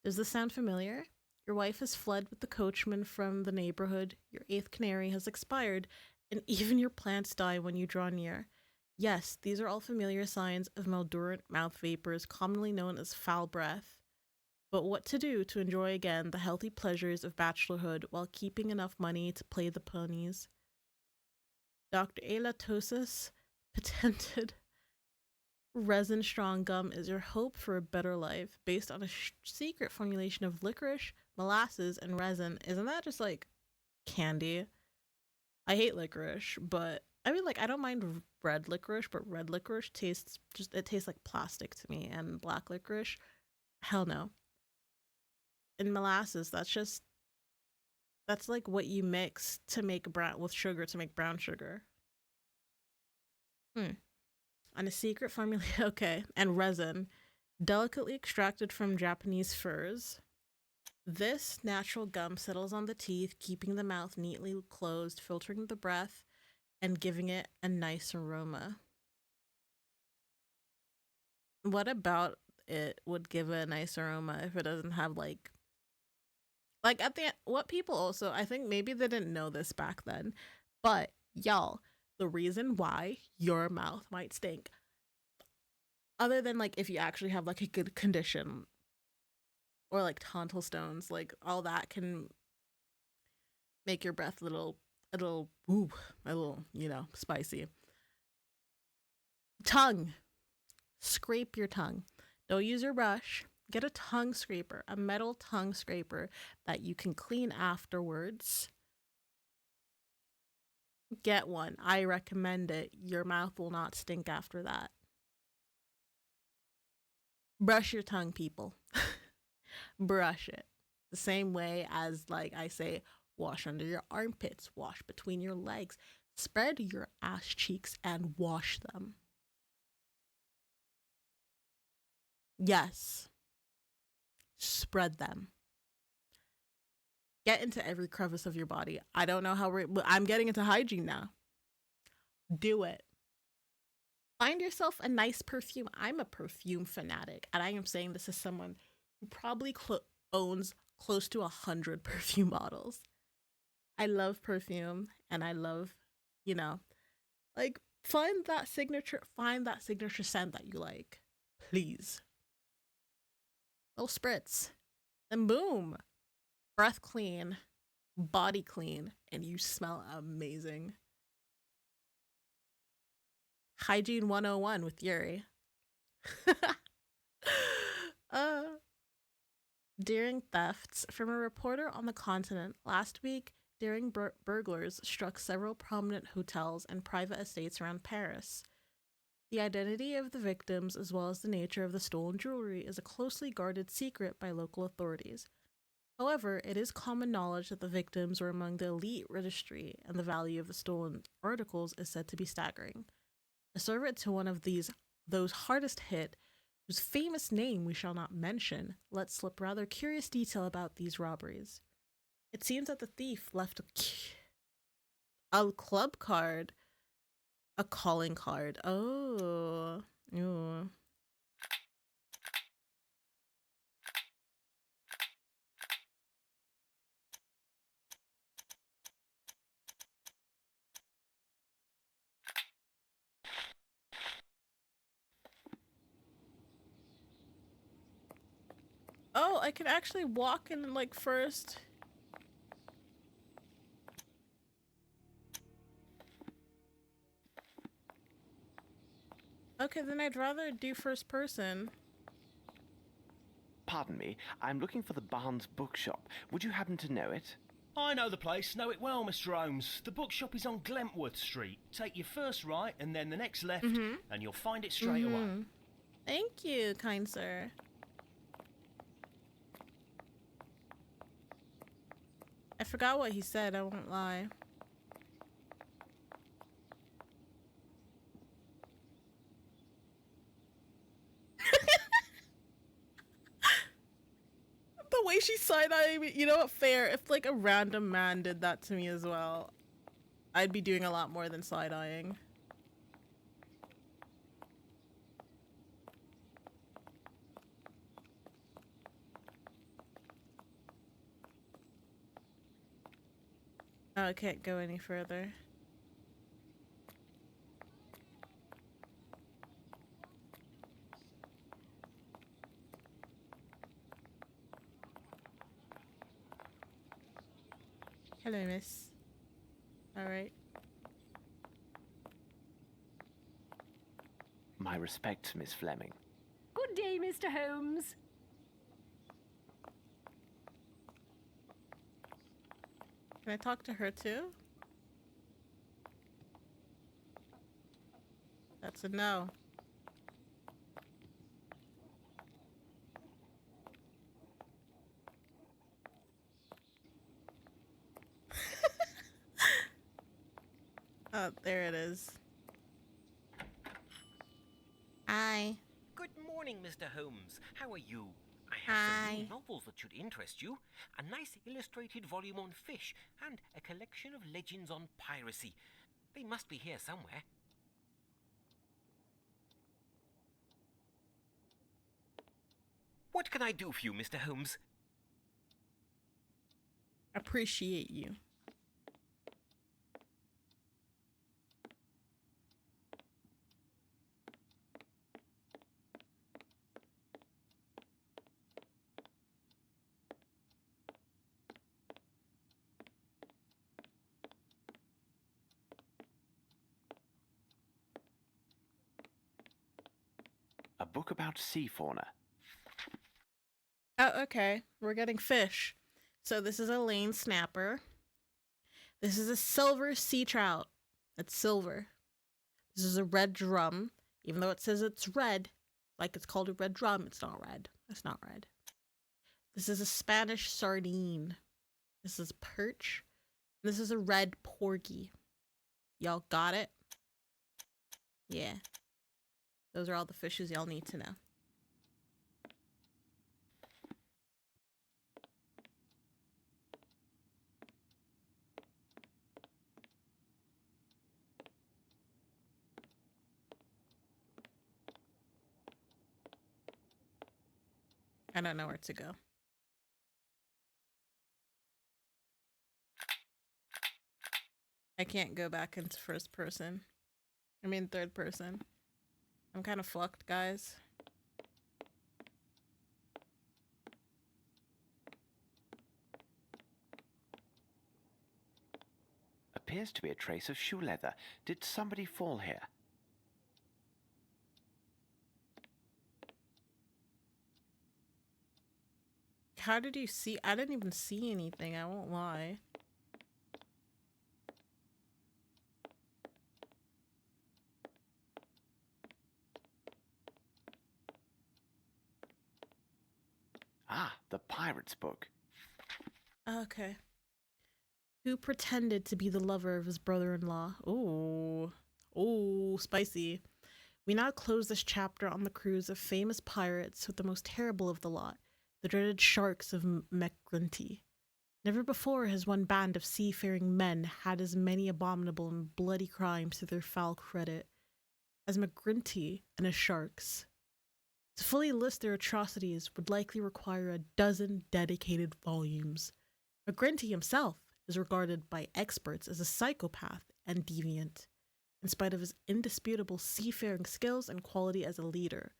Does this sound familiar? Your wife has fled with the coachman from the neighborhood, your eighth canary has expired, and even your plants die when you draw near. Yes, these are all familiar signs of maldorant mouth vapors, commonly known as foul breath. But what to do to enjoy again the healthy pleasures of bachelorhood while keeping enough money to play the ponies? Dr. Elatosis patented resin strong gum is your hope for a better life, based on a secret formulation of licorice, molasses, and resin. Isn't that just like candy? I hate licorice, but I mean, like, I don't mind red licorice, but red licorice tastes like plastic to me, and black licorice, hell no. And molasses, that's like what you mix to make with sugar to make brown sugar. And a secret formula, okay, and resin, delicately extracted from Japanese firs. This natural gum settles on the teeth, keeping the mouth neatly closed, filtering the breath, and giving it a nice aroma. What about it would give it a nice aroma if it doesn't have like at the end, what people also, I think maybe they didn't know this back then, but y'all, the reason why your mouth might stink, other than like if you actually have like a good condition or like tonsil stones, like all that can make your breath a little, spicy. Tongue. Scrape your tongue. Don't use your brush. Get a tongue scraper, a metal tongue scraper that you can clean afterwards. Get one. I recommend it. Your mouth will not stink after that. Brush your tongue, people. Brush it. The same way as, like I say, wash under your armpits, wash between your legs, spread your ass cheeks and wash them. Yes. Spread them. Get into every crevice of your body. I don't know how I'm getting into hygiene now. Do it. Find yourself a nice perfume. I'm a perfume fanatic, and I am saying this as someone who probably owns close to 100 perfume bottles. I love perfume, and I love, you know, like find that signature scent that you like. Please. Little spritz. Then boom. Breath clean, body clean, and you smell amazing. Hygiene 101 with Yuri. uh, During thefts, from a reporter on the continent, last week, daring burglars struck several prominent hotels and private estates around Paris. The identity of the victims, as well as the nature of the stolen jewelry, is a closely guarded secret by local authorities. However, it is common knowledge that the victims were among the elite registry, and the value of the stolen articles is said to be staggering. A servant to one of those hardest hit, whose famous name we shall not mention, let slip rather curious detail about these robberies. It seems that the thief left a club card, a calling card. Oh, ooh. Oh, I can actually walk in like first. Okay, then I'd rather do first person. Pardon me, I'm looking for the Barnes bookshop. Would you happen to know it? I know the place, know it well, Mr. Holmes. The bookshop is on Glentworth Street. Take your first right and then the next left, and you'll find it straight away. Thank you, kind sir. I forgot what he said, I won't lie. The way she side-eyeing me, you know what, fair. If like a random man did that to me as well, I'd be doing a lot more than side-eyeing. Oh, I can't go any further. Hello, miss. Alright. My respects, Miss Fleming. Good day, Mr. Holmes. Can I talk to her too? That's a no. Oh, there it is. Hi. Good morning, Mr. Holmes. How are you? I have some new Hi. novels that should interest you. A nice illustrated volume on fish and a collection of legends on piracy. They must be here somewhere. What can I do for you, Mr. Holmes? Appreciate you. A book about sea fauna. Oh, okay. We're getting fish. So this is a lane snapper. This is a silver sea trout. It's silver. This is a red drum. Even though it says it's red, like it's called a red drum, it's not red. It's not red. This is a Spanish sardine. This is perch. This is a red porgy. Y'all got it? Yeah. Those are all the fishes y'all need to know. I don't know where to go. I can't go back into first person. I mean third person. I'm kind of fucked, guys. Appears to be a trace of shoe leather. Did somebody fall here? How did you see? I didn't even see anything, I won't lie. Ah, the pirate's book. Okay. Who pretended to be the lover of his brother-in-law? Ooh. Ooh, spicy. We now close this chapter on the cruise of famous pirates with the most terrible of the lot, the dreaded sharks of McGlinty. Never before has one band of seafaring men had as many abominable and bloody crimes to their foul credit as McGlinty and his sharks. To fully list their atrocities would likely require a dozen dedicated volumes. McGlinty himself is regarded by experts as a psychopath and deviant, in spite of his indisputable seafaring skills and quality as a leader.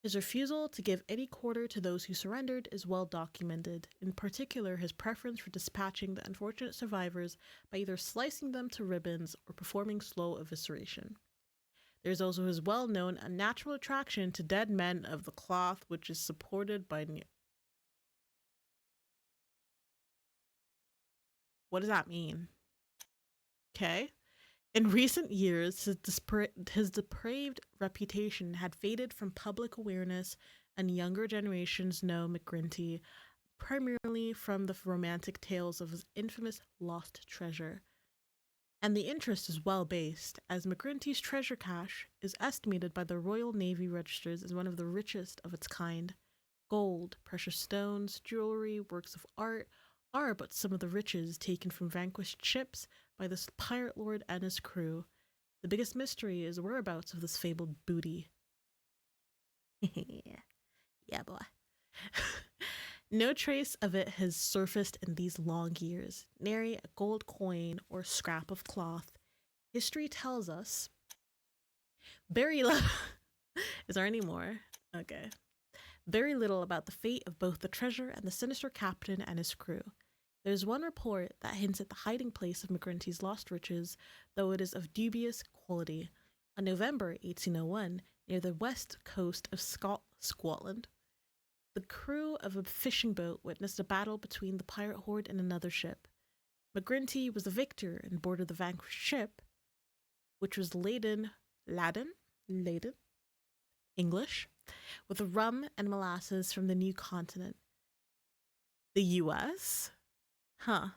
His refusal to give any quarter to those who surrendered is well documented, in particular his preference for dispatching the unfortunate survivors by either slicing them to ribbons or performing slow evisceration. There is also his well-known unnatural attraction to dead men of the cloth, which is supported by... What does that mean? Okay. In recent years, his depraved reputation had faded from public awareness, and younger generations know McGlinty primarily from the romantic tales of his infamous lost treasure. And the interest is well based, as McGlinty's treasure cache is estimated by the Royal Navy registers as one of the richest of its kind. Gold, precious stones, jewelry, works of art are but some of the riches taken from vanquished ships by this pirate lord and his crew. The biggest mystery is the whereabouts of this fabled booty. Yeah, boy. No trace of it has surfaced in these long years, nary a gold coin or scrap of cloth. History tells us very little. Is there any more? Okay. Very little about the fate of both the treasure and the sinister captain and his crew. There is one report that hints at the hiding place of McGlinty's lost riches, though it is of dubious quality. On November 1801, near the west coast of Scotland, the crew of a fishing boat witnessed a battle between the pirate horde and another ship. McGlinty was the victor and boarded the vanquished ship, which was laden, English, with rum and molasses from the new continent. The US? Huh.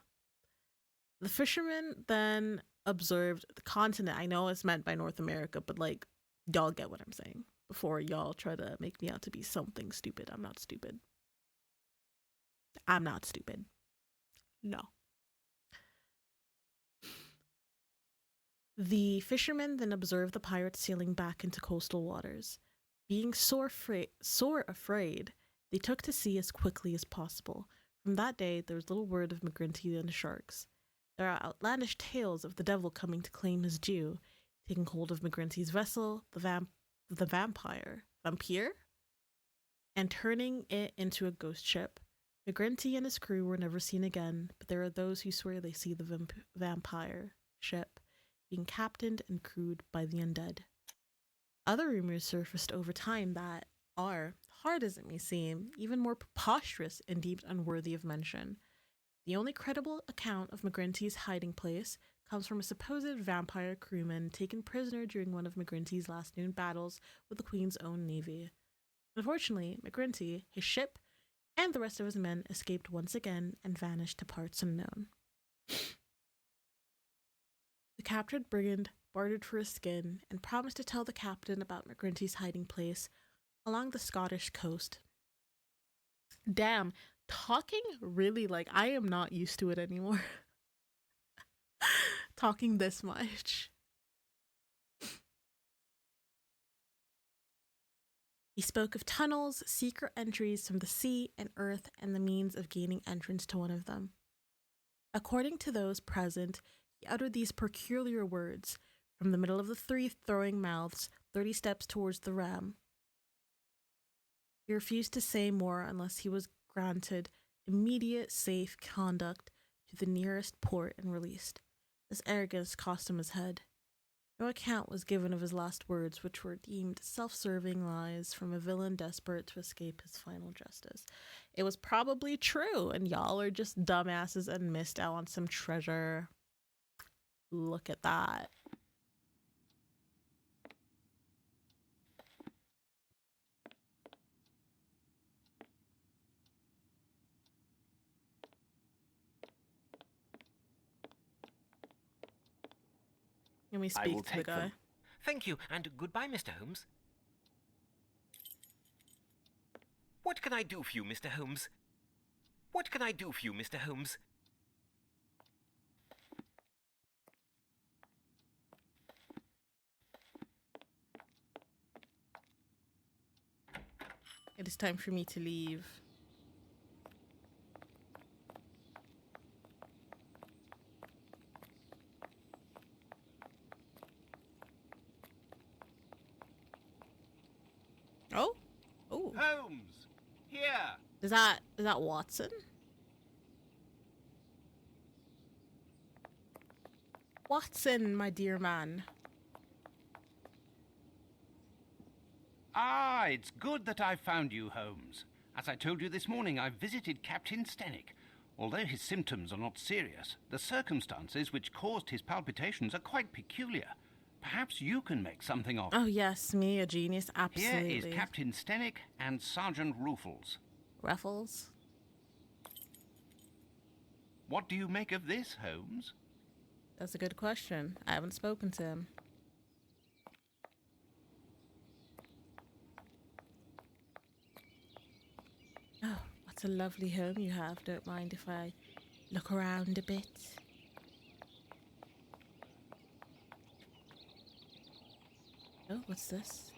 The fishermen then observed the continent. I know it's meant by North America, but like, y'all get what I'm saying. Before y'all try to make me out to be something stupid. I'm not stupid. I'm not stupid. No. The fishermen then observed the pirates sailing back into coastal waters. Being sore afraid, they took to sea as quickly as possible. From that day, there was little word of McGlinty and the sharks. There are outlandish tales of the devil coming to claim his due, taking hold of McGlinty's vessel, the vampire, and turning it into a ghost ship. McGlinty and his crew were never seen again, but there are those who swear they see the vampire ship being captained and crewed by the undead. Other rumors surfaced over time that are, hard as it may seem, even more preposterous and deemed unworthy of mention. The only credible account of McGlinty's hiding place comes from a supposed vampire crewman taken prisoner during one of McGlinty's last known battles with the Queen's own navy. Unfortunately, McGlinty, his ship, and the rest of his men escaped once again and vanished to parts unknown. The captured brigand bartered for his skin and promised to tell the captain about McGlinty's hiding place along the Scottish coast. Damn, talking really, like, I am not used to it anymore. Talking this much. He spoke of tunnels, secret entries from the sea and earth, and the means of gaining entrance to one of them. According to those present, he uttered these peculiar words from the middle of the 3 throwing mouths, 30 steps towards the ram. He refused to say more unless he was granted immediate safe conduct to the nearest port and released. This arrogance cost him his head. No account was given of his last words, which were deemed self-serving lies from a villain desperate to escape his final justice. It was probably true, and y'all are just dumbasses and missed out on some treasure. Look at that. Can we I will speak to the take guy? them. Thank you, and goodbye, Mr. Holmes. What can I do for you, Mr. Holmes? What can I do for you, Mr. Holmes? It is time for me to leave. Oh? Oh. Holmes! Here! Is that Watson? Watson, my dear man. Ah, it's good that I found you, Holmes. As I told you this morning, I visited Captain Stenick. Although his symptoms are not serious, the circumstances which caused his palpitations are quite peculiar. Perhaps you can make something of it. Oh yes, me, a genius, absolutely. Here is Captain Stenick and Sergeant Ruffles. Ruffles? What do you make of this, Holmes? That's a good question. I haven't spoken to him. Oh, what a lovely home you have. Don't mind if I look around a bit. Oh, what's this?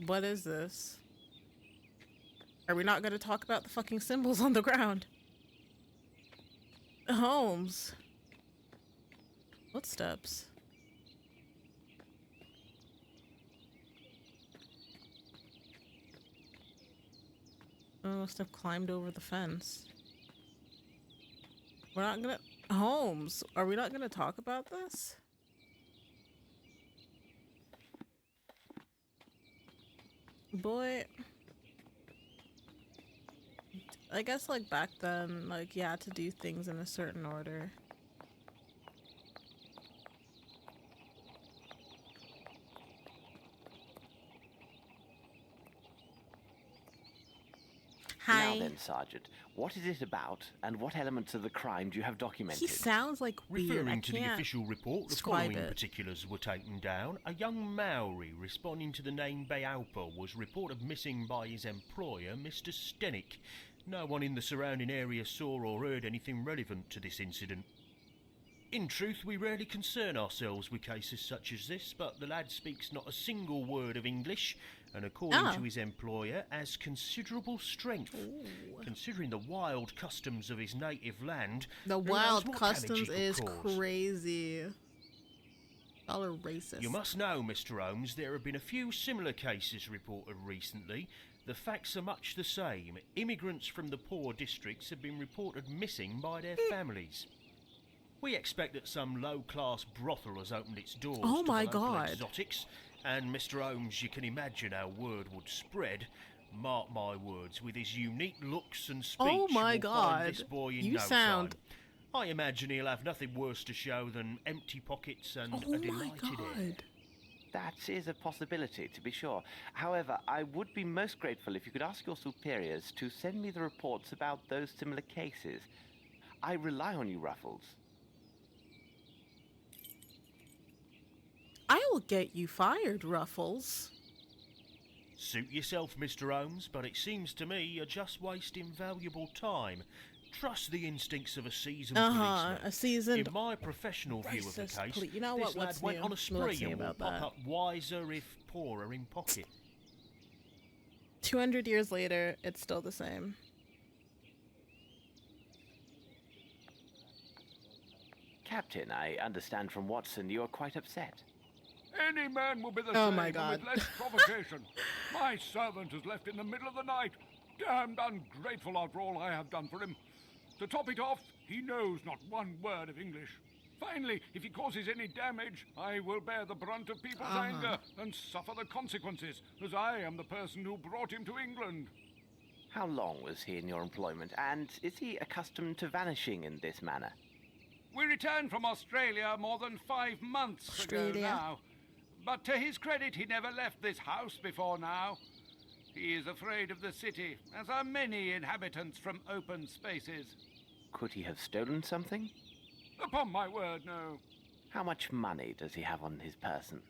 What is this? Are we not going to talk about the fucking symbols on the ground? Holmes. Footsteps. I must have climbed over the fence. We're not gonna... Holmes, are we not gonna talk about this? Boy... I guess, like, back then, like, you had to do things in a certain order. Hi. Now then, Sergeant, what is it about, and what elements of the crime do you have documented? He sounds like weird. Referring I to the can't official report, the describe following it. particulars were taken down. A young Maori responding to the name Beaupa was reported missing by his employer, Mr. Stenick. No one in the surrounding area saw or heard anything relevant to this incident. In truth, we rarely concern ourselves with cases such as this, but the lad speaks not a single word of English, and according to his employer, has considerable strength. Ooh. Considering the wild customs of his native land, The who knows wild what damage customs he could is cause. crazy. Y'all are racist. You must know, Mr. Holmes, there have been a few similar cases reported recently. The facts are much the same. Immigrants from the poor districts have been reported missing by their families. We expect that some low-class brothel has opened its doors Oh to my the local God. exotics, and Mr. Holmes, you can imagine how word would spread. Mark my words, with his unique looks and speech, Oh my we'll God. find this boy in You no sound- time. I imagine he'll have nothing worse to show than empty pockets and Oh a my delighted air. god. That is a possibility, to be sure. However, I would be most grateful if you could ask your superiors to send me the reports about those similar cases. I rely on you, Ruffles. I will get you fired, Ruffles. Suit yourself, Mr. Holmes, but it seems to me you're just wasting valuable time. Trust the instincts of a seasoned policeman. A seasoned In my professional view of the racist case, you know what? this lad What's went new? on a What's spree new and will about pop that? up wiser if poorer in pocket. 200 years later, it's still the same. Captain, I understand from Watson you are quite upset. Any man will be the Oh same, my and God. with less provocation. My servant has left in the middle of the night. Damned ungrateful after all I have done for him. To top it off, he knows not one word of English. Finally, if he causes any damage, I will bear the brunt of people's anger and suffer the consequences, as I am the person who brought him to England. How long was he in your employment, and is he accustomed to vanishing in this manner? We returned from Australia more than 5 months ago now. But to his credit, he never left this house before now. He is afraid of the city, as are many inhabitants from open spaces. Could he have stolen something? Upon my word, no. How much money does he have on his person?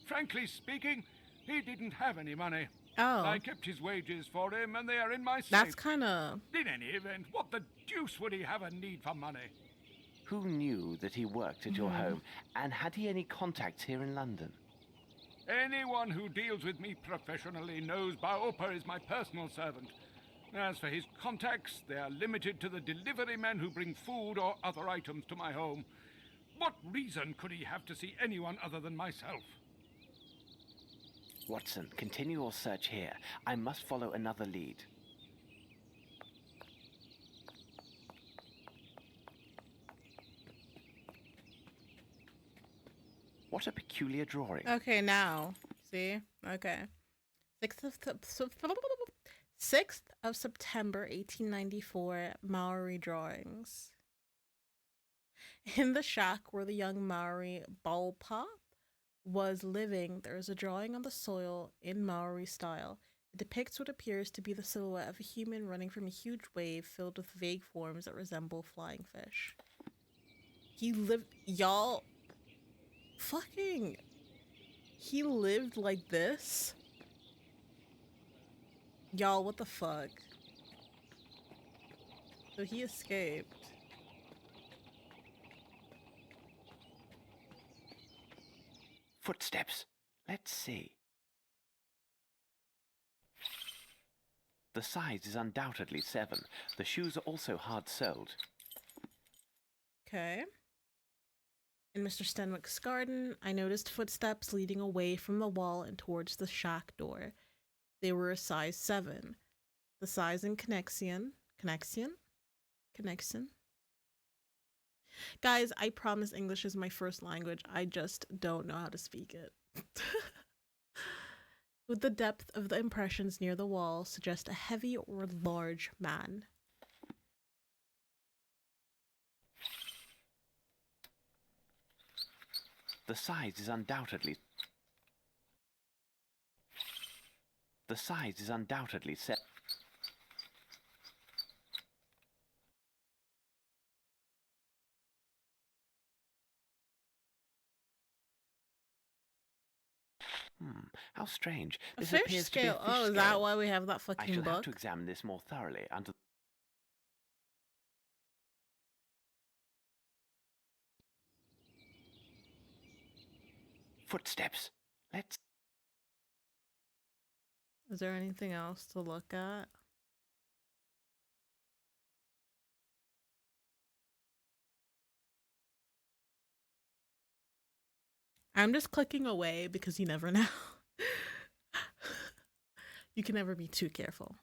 Frankly speaking, he didn't have any money. Oh. I kept his wages for him, and they are in my safe. That's kind of... In any event, what the deuce would he have a need for money? Who knew that he worked at your home, and had he any contacts here in London? Anyone who deals with me professionally knows Baopa is my personal servant. As for his contacts, they are limited to the delivery men who bring food or other items to my home. What reason could he have to see anyone other than myself? Watson, continue your search here. I must follow another lead. What a peculiar drawing. Okay, now. See? Okay. 6th of September, 1894, Maori drawings. In the shack where the young Maori Baopa was living, there is a drawing on the soil in Maori style. It depicts what appears to be the silhouette of a human running from a huge wave filled with vague forms that resemble flying fish. He lived... Y'all... Fucking... He lived like this? Y'all, what the fuck? So he escaped. Footsteps. Let's see. The size is undoubtedly 7. The shoes are also hard-soled. Okay. In Mr. Stenwick's garden, I noticed footsteps leading away from the wall and towards the shack door. They were a size 7. The size in connection. Guys, I promise English is my first language. I just don't know how to speak it. With the depth of the impressions near the wall suggest a heavy or large man. The size is undoubtedly 7. How strange. A This fish appears to be a scale. fish Oh, is scale. that why we have that I fucking shall have book? to examine this more thoroughly under... Footsteps. Let's... Is there anything else to look at? I'm just clicking away because you never know. You can never be too careful.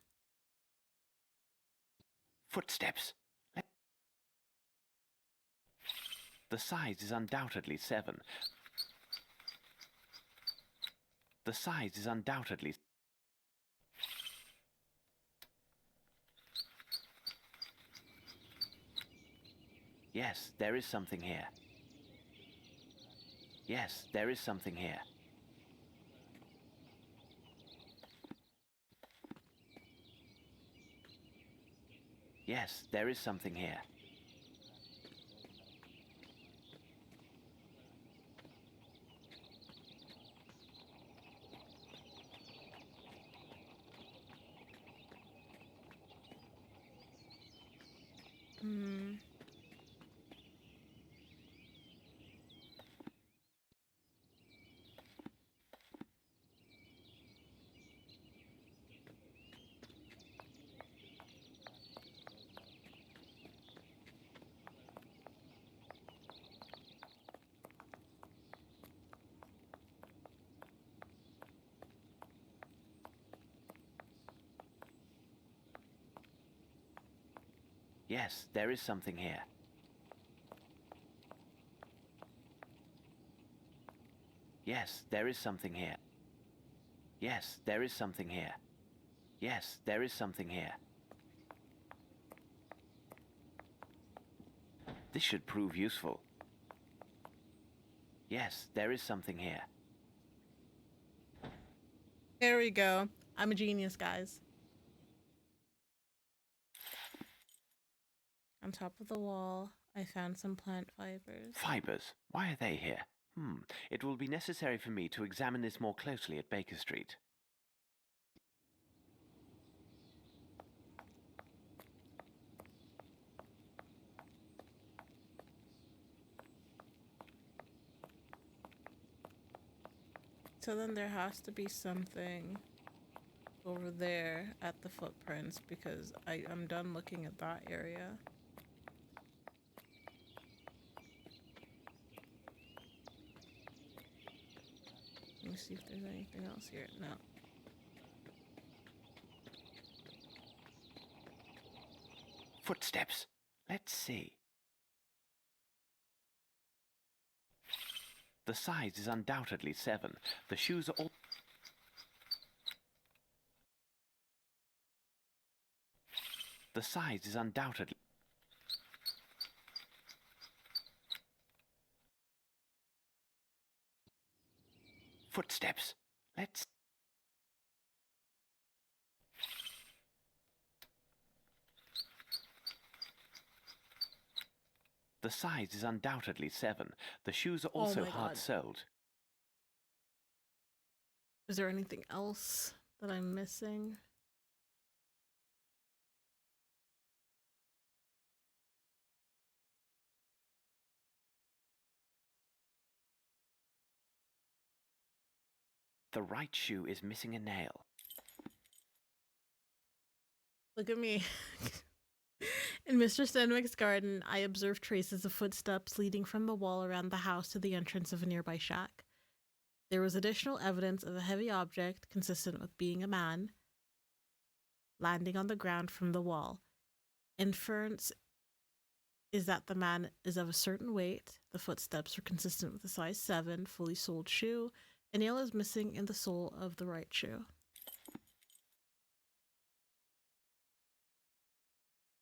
Footsteps. The size is undoubtedly 7. The size is undoubtedly... Yes, there is something here. Yes, there is something here. Yes, there is something here. Hmm. Yes, there is something here. Yes, there is something here. Yes, there is something here. Yes, there is something here. This should prove useful. Yes, there is something here. There we go. I'm a genius, guys. On top of the wall, I found some plant fibers. Fibers. Why are they here? It will be necessary for me to examine this more closely at Baker Street. So then there has to be something over there at the footprints because I'm done looking at that area. Let me see if there's anything else here. No. Footsteps. Let's see. The size is undoubtedly 7. The shoes are all... The size is undoubtedly... Footsteps. Let's... The size is undoubtedly 7. The shoes are also my God. hard-soled. Is there anything else that I'm missing? The right shoe is missing a nail. Look at me. In Mr. Stenwick's garden, I observed traces of footsteps leading from the wall around the house to the entrance of a nearby shack. There was additional evidence of a heavy object, consistent with being a man, landing on the ground from the wall. Inference is that the man is of a certain weight. The footsteps are consistent with a size 7, fully soled shoe. A nail is missing in the sole of the right shoe.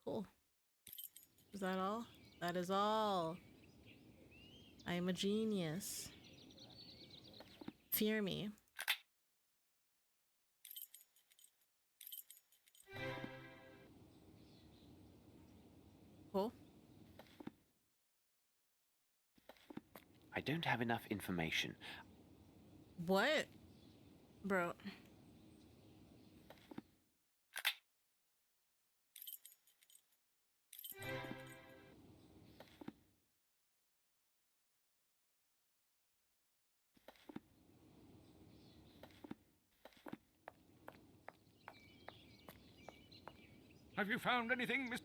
Cool. Is that all? That is all. I am a genius. Fear me. Cool. I don't have enough information. What? Bro. Have you found anything, Miss...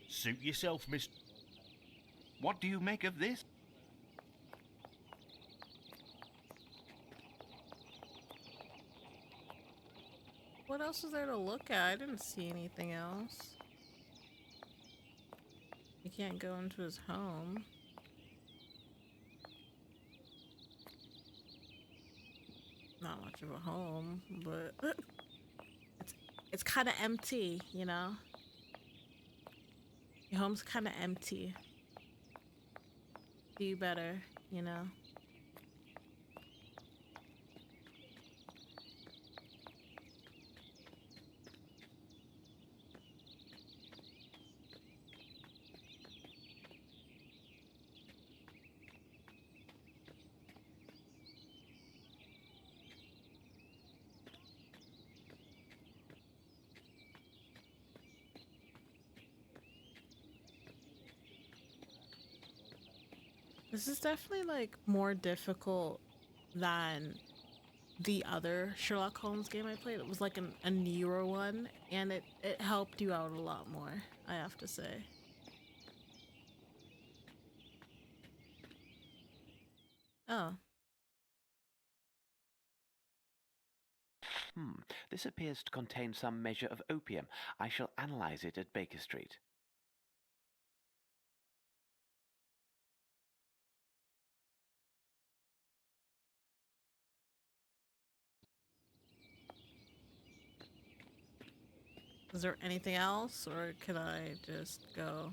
Suit yourself, Miss... What do you make of this? What else is there to look at? I didn't see anything else. You can't go into his home. Not much of a home, but it's kind of empty, you know? Your home's kind of empty. Do better, you know? This is definitely like more difficult than the other Sherlock Holmes game I played. It was like a newer one, and it helped you out a lot more, I have to say. Oh. This appears to contain some measure of opium. I shall analyze it at Baker Street. Is there anything else, or can I just go?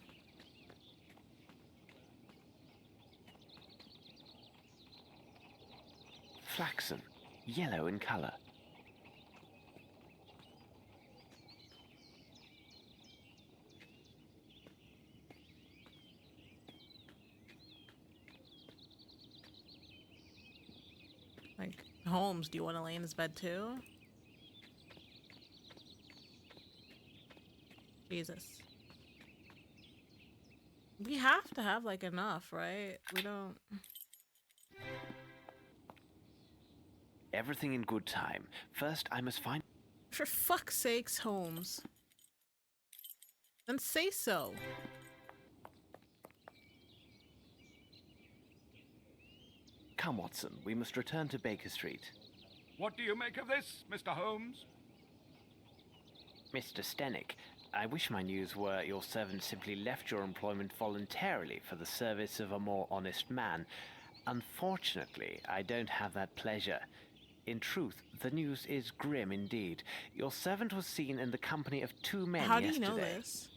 Flaxen, yellow in color. Like, Holmes, do you want to lay in his bed too? Jesus. We have to have like enough, right? We don't. Everything in good time. First, I must find... For fuck's sakes, Holmes. Then say so. Come, Watson, we must return to Baker Street. What do you make of this, Mr. Holmes? Mr. Stenick, I wish my news were your servant simply left your employment voluntarily for the service of a more honest man. Unfortunately, I don't have that pleasure. In truth, the news is grim indeed. Your servant was seen in the company of two men How do you yesterday. know this?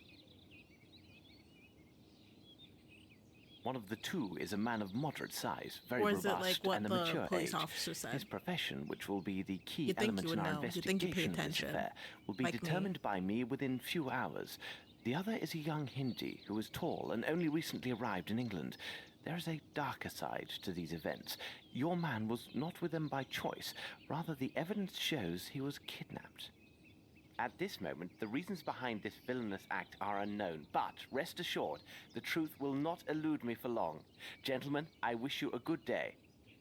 One of the two is a man of moderate size, very Or is it robust, like what and a the mature police age. officer said? His profession, which will be the key You'd think element you in would our know. You'd think you'd pay investigation of this attention, affair, will be like me. determined by me within few hours. The other is a young Hindi who is tall and only recently arrived in England. There is a darker side to these events. Your man was not with them by choice. Rather, the evidence shows he was kidnapped. At this moment, the reasons behind this villainous act are unknown, but rest assured, the truth will not elude me for long. Gentlemen, I wish you a good day.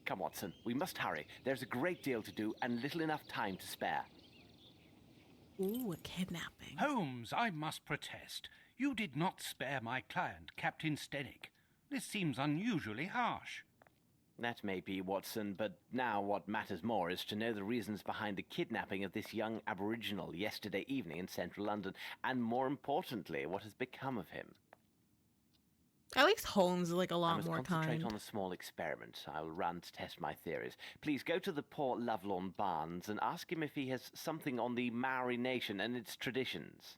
Come, Watson, we must hurry. There's a great deal to do and little enough time to spare. Ooh, a kidnapping. Holmes, I must protest. You did not spare my client, Captain Stenick. This seems unusually harsh. That may be, Watson, but now what matters more is to know the reasons behind the kidnapping of this young aboriginal yesterday evening in central London, and more importantly, what has become of him. At least Holmes is like a I lot must more concentrate kind. on a small experiment I will run to test my theories. Please go to the poor Lovelorn Barnes and ask him if he has something on the Maori nation and its traditions.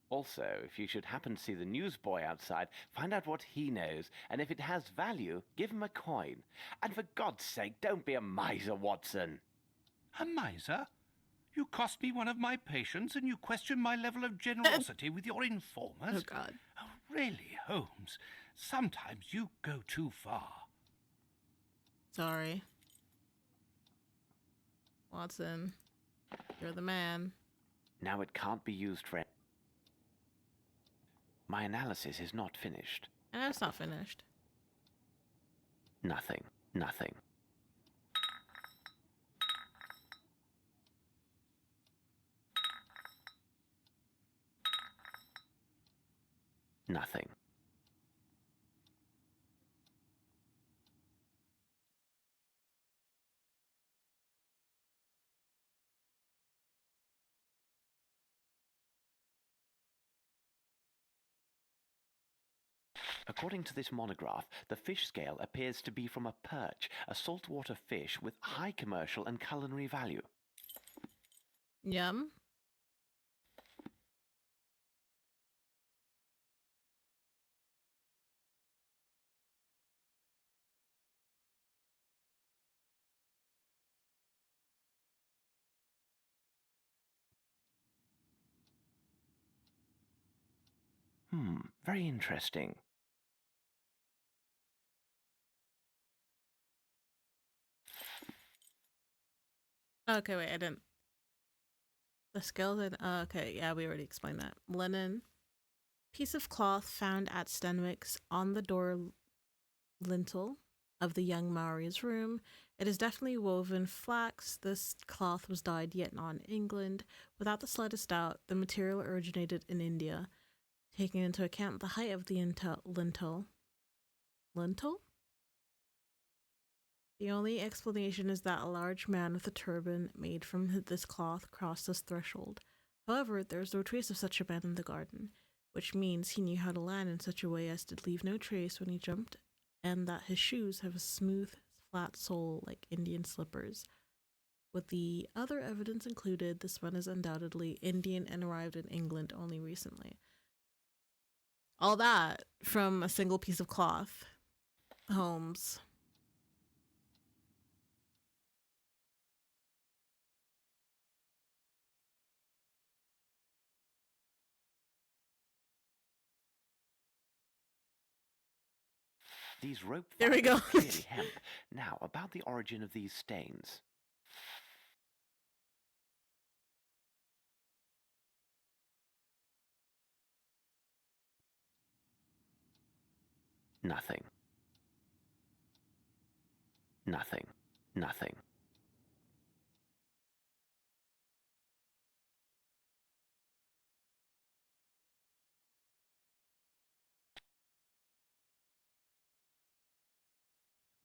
Also, if you should happen to see the newsboy outside, find out what he knows, and if it has value, give him a coin. And for God's sake, don't be a miser, Watson. A miser? You cost me one of my patients, and you question my level of generosity with your informers? Oh, God. Oh, really, Holmes? Sometimes you go too far. Sorry. Watson, you're the man. Now it can't be used for... My analysis is not finished. And it's not finished. Nothing. Nothing. Nothing. According to this monograph, the fish scale appears to be from a perch, a saltwater fish with high commercial and culinary value. Yum. Very interesting. Okay, wait, I didn't. The skeleton. Okay, yeah, we already explained that. Linen. Piece of cloth found at Stenwick's on the door lintel of the young Maori's room. It is definitely woven flax. This cloth was dyed yet not in England. Without the slightest doubt, the material originated in India. Taking into account the height of the lintel? The only explanation is that a large man with a turban made from this cloth crossed this threshold. However, there is no trace of such a man in the garden, which means he knew how to land in such a way as to leave no trace when he jumped, and that his shoes have a smooth, flat sole like Indian slippers. With the other evidence included, this one is undoubtedly Indian and arrived in England only recently. All that from a single piece of cloth. Holmes. These rope There we go. fibers are clearly hemp. Now, about the origin of these stains. Nothing. Nothing. Nothing.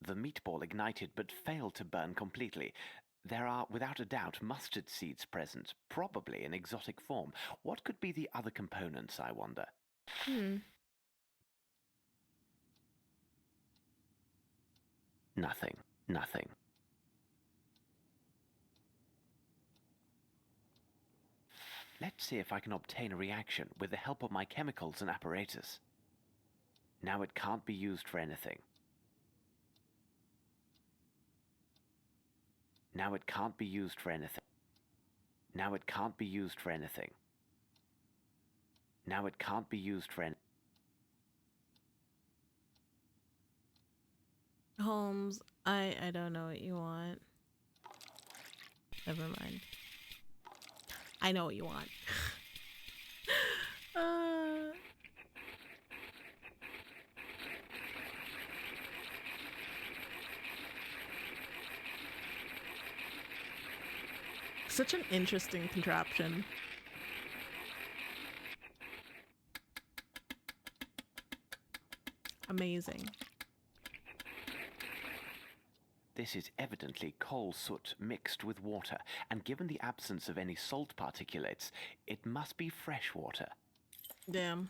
The meatball ignited but failed to burn completely. There are, without a doubt, mustard seeds present, probably in exotic form. What could be the other components, I wonder? Nothing. Nothing. Let's see if I can obtain a reaction with the help of my chemicals and apparatus. Now it can't be used for anything. Now it can't be used for anything. Now it can't be used for anything. Now it can't be used for anything. Holmes, I don't know what you want. Never mind. I know what you want. Such an interesting contraption. Amazing. This is evidently coal soot mixed with water, and given the absence of any salt particulates, it must be fresh water. Damn.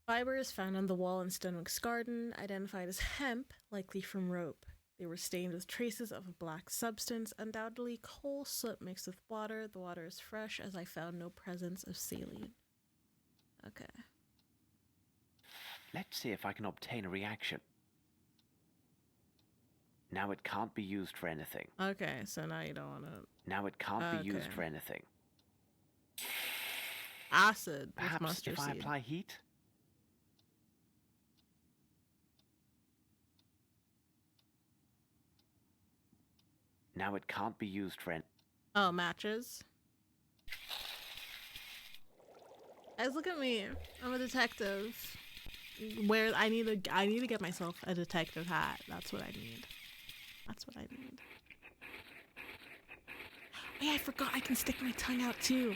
Fiber is found on the wall in Stenwick's garden, identified as hemp, likely from rope. They were stained with traces of a black substance, undoubtedly coal soot mixed with water. The water is fresh, as I found no presence of saline. Okay. Let's see if I can obtain a reaction. Now it can't be used for anything. Okay, so now you don't want to... Now it can't be used for anything. Acid with Perhaps mustard if I seed. apply heat? Now it can't be used for anything. Oh, matches. Guys, look at me. I'm a detective. Where I need to get myself a detective hat. That's what I need. That's what I need. Wait, I forgot I can stick my tongue out too.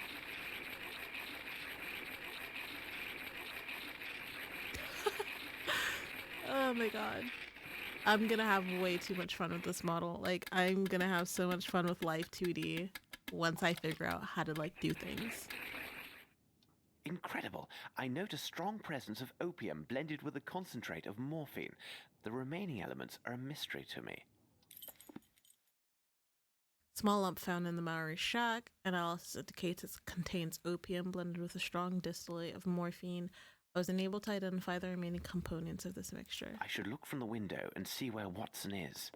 Oh my god. I'm gonna have way too much fun with this model. Like, I'm gonna have so much fun with Live2d once I figure out how to, like, do things. Incredible. I note a strong presence of opium blended with a concentrate of morphine. The remaining elements are a mystery to me. Small lump found in the Maori shack. Analysis indicates it contains opium blended with a strong distillate of morphine. I was unable to identify the remaining components of this mixture. I should look from the window and see where Watson is.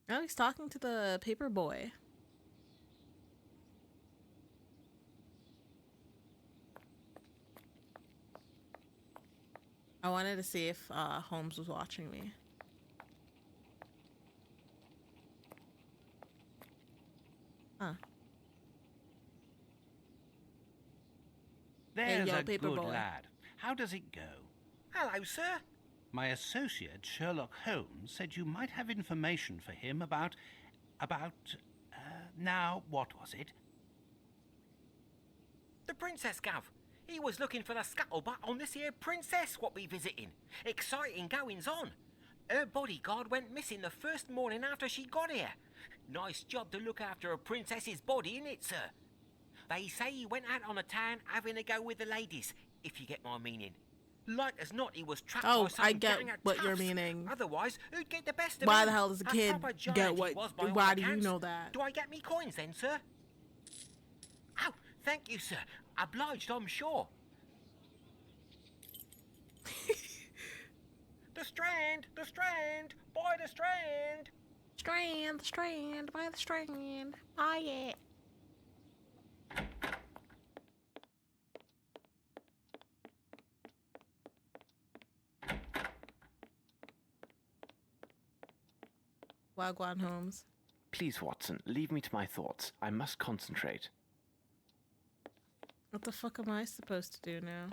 Oh, he's talking to the paper boy. I wanted to see if Holmes was watching me. Huh. There's yo, a paper good boy. lad. How does it go? Hello, sir. My associate, Sherlock Holmes, said you might have information for him about... now, what was it? The princess, Gav. He was looking for the scuttlebutt on this here princess what we visiting. Exciting goings on. Her bodyguard went missing the first morning after she got here. Nice job to look after a princess's body, innit, sir? They say he went out on the town having a go with the ladies, if you get my meaning. Like as not, he was trapped Oh, by some I get gang of what you're toughs. meaning. Otherwise, who'd get the best of Why him? the hell does a kid proper giant get he what? was by all Why do you accounts. know that? Do I get me coins then, sir? Oh, thank you, sir. Obliged, I'm sure. The Strand! The Strand! By the Strand! The strand, by the strand. Buy it. Wagwan Holmes. Please, Watson, leave me to my thoughts. I must concentrate. What the fuck am I supposed to do now?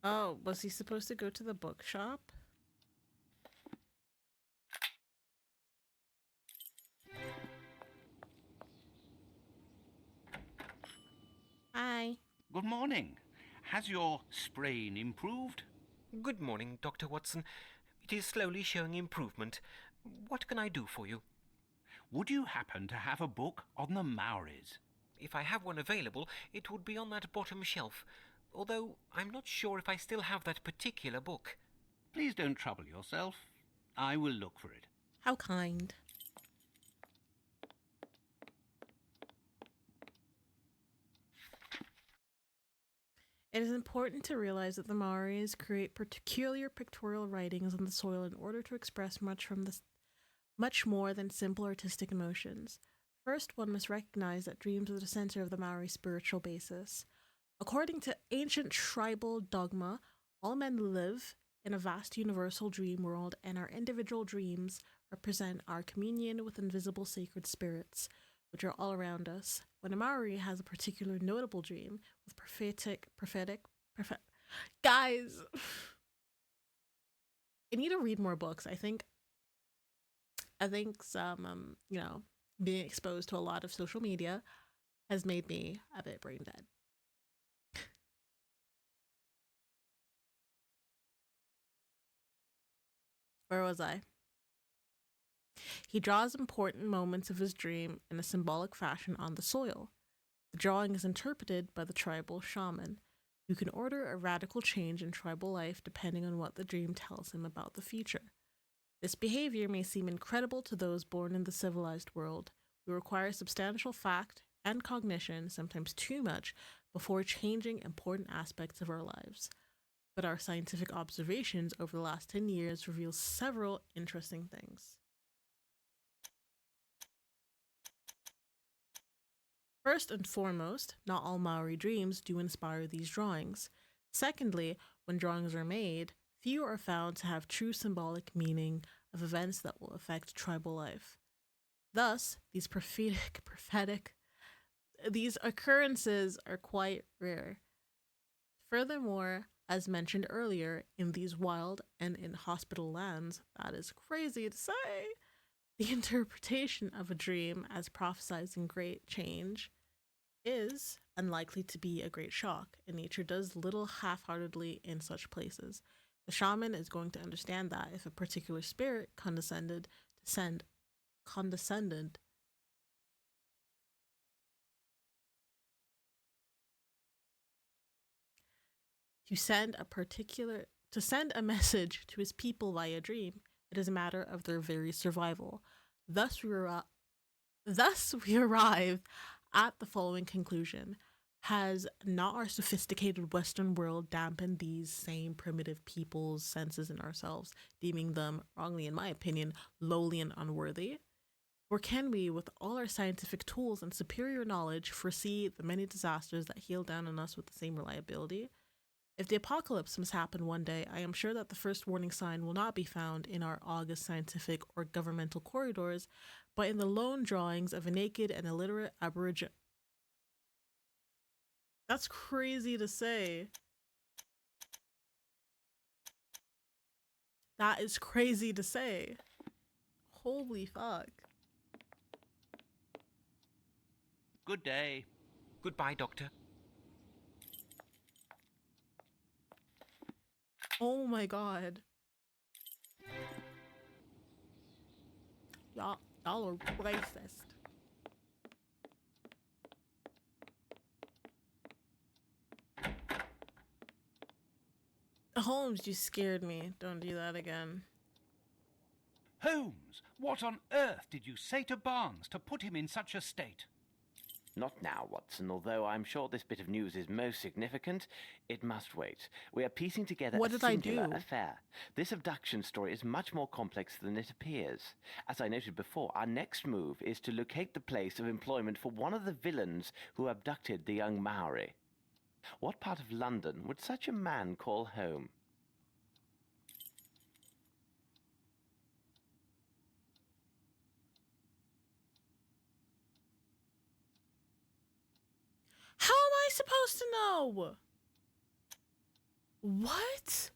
Oh, was he supposed to go to the bookshop? Hi. Good morning. Has your sprain improved? Good morning, Dr. Watson. It is slowly showing improvement. What can I do for you? Would you happen to have a book on the Maoris? If I have one available, it would be on that bottom shelf. Although I'm not sure if I still have that particular book. Please don't trouble yourself. I will look for it. How kind. It is important to realize that the Maoris create peculiar pictorial writings on the soil in order to express much more than simple artistic emotions. First, one must recognize that dreams are the center of the Maori spiritual basis. According to ancient tribal dogma, all men live in a vast universal dream world, and our individual dreams represent our communion with invisible sacred spirits, which are all around us. When a Maori has a particular notable dream with prophetic, guys, I need to read more books. I think some, being exposed to a lot of social media has made me a bit brain dead. Where was I? He draws important moments of his dream in a symbolic fashion on the soil. The drawing is interpreted by the tribal shaman, who can order a radical change in tribal life depending on what the dream tells him about the future. This behavior may seem incredible to those born in the civilized world. We require substantial fact and cognition, sometimes too much, before changing important aspects of our lives. But our scientific observations over the last 10 years reveal several interesting things. First and foremost, not all Maori dreams do inspire these drawings. Secondly, when drawings are made, few are found to have true symbolic meaning of events that will affect tribal life. Thus, these these occurrences are quite rare. Furthermore, as mentioned earlier, in these wild and inhospitable lands, that is crazy to say, the interpretation of a dream as prophesizing great change is unlikely to be a great shock, and nature does little half-heartedly in such places. The shaman is going to understand that if a particular spirit condescended to send a message to his people via dream, it is a matter of their very survival. Thus we arrive at the following conclusion. Has not our sophisticated Western world dampened these same primitive people's senses in ourselves, deeming them, wrongly in my opinion, lowly and unworthy? Or can we, with all our scientific tools and superior knowledge, foresee the many disasters that hail down on us with the same reliability? If the apocalypse must happen one day, I am sure that the first warning sign will not be found in our august scientific or governmental corridors, but in the lone drawings of a naked and illiterate That's crazy to say. That is crazy to say. Holy fuck. Good day. Goodbye, Doctor. Oh my god. Y'all are racist. Holmes, you scared me. Don't do that again. Holmes, what on earth did you say to Barnes to put him in such a state? Not now, Watson. Although I'm sure this bit of news is most significant, it must wait. We are piecing together What a did I singular do? affair. This abduction story is much more complex than it appears. As I noted before, our next move is to locate the place of employment for one of the villains who abducted the young Maori. What part of London would such a man call home? How am I supposed to know? What?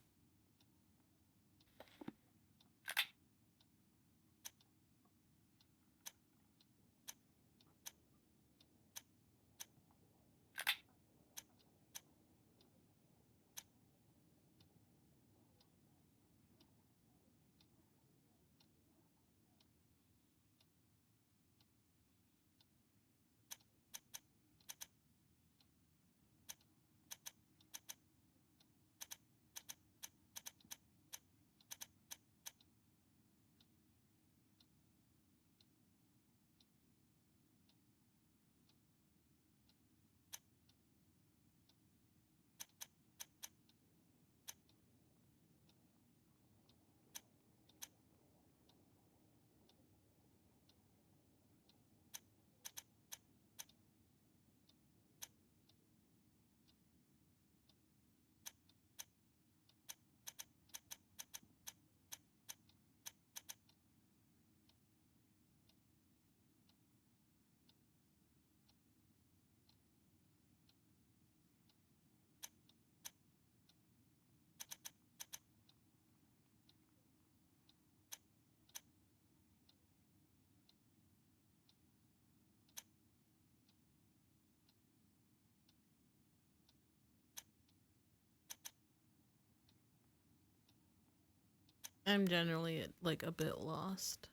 I'm generally like a bit lost.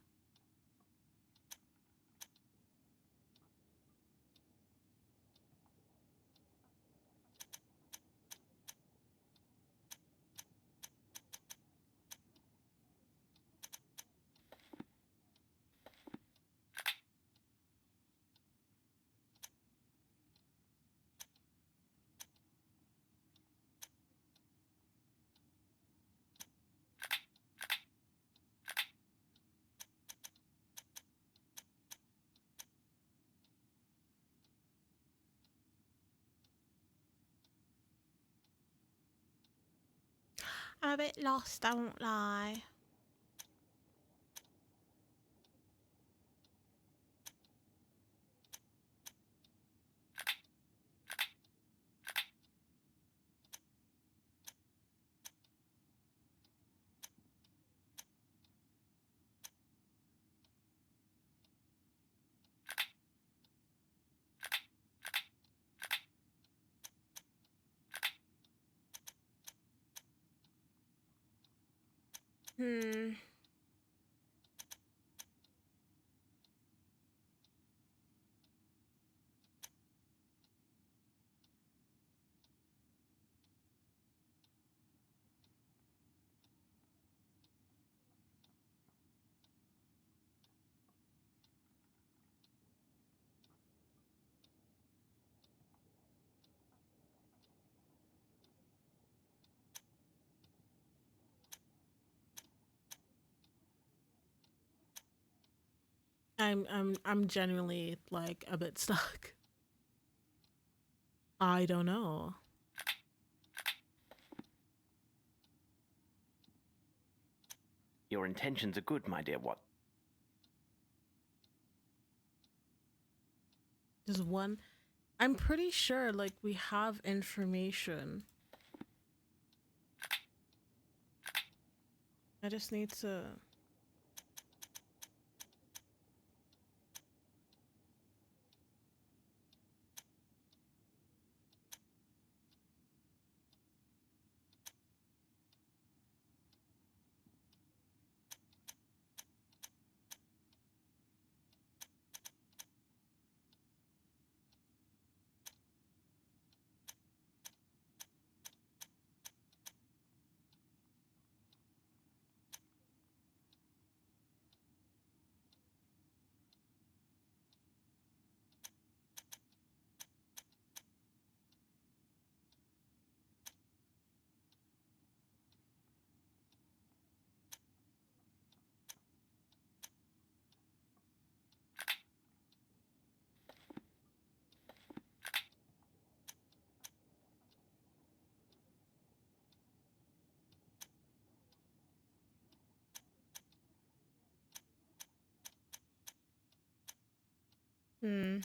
I'm a bit lost, I won't lie. Hmm. I'm genuinely like a bit stuck. I don't know. Your intentions are good, my dear Watson. Just one I'm pretty sure like we have information. I just need to. Hmm.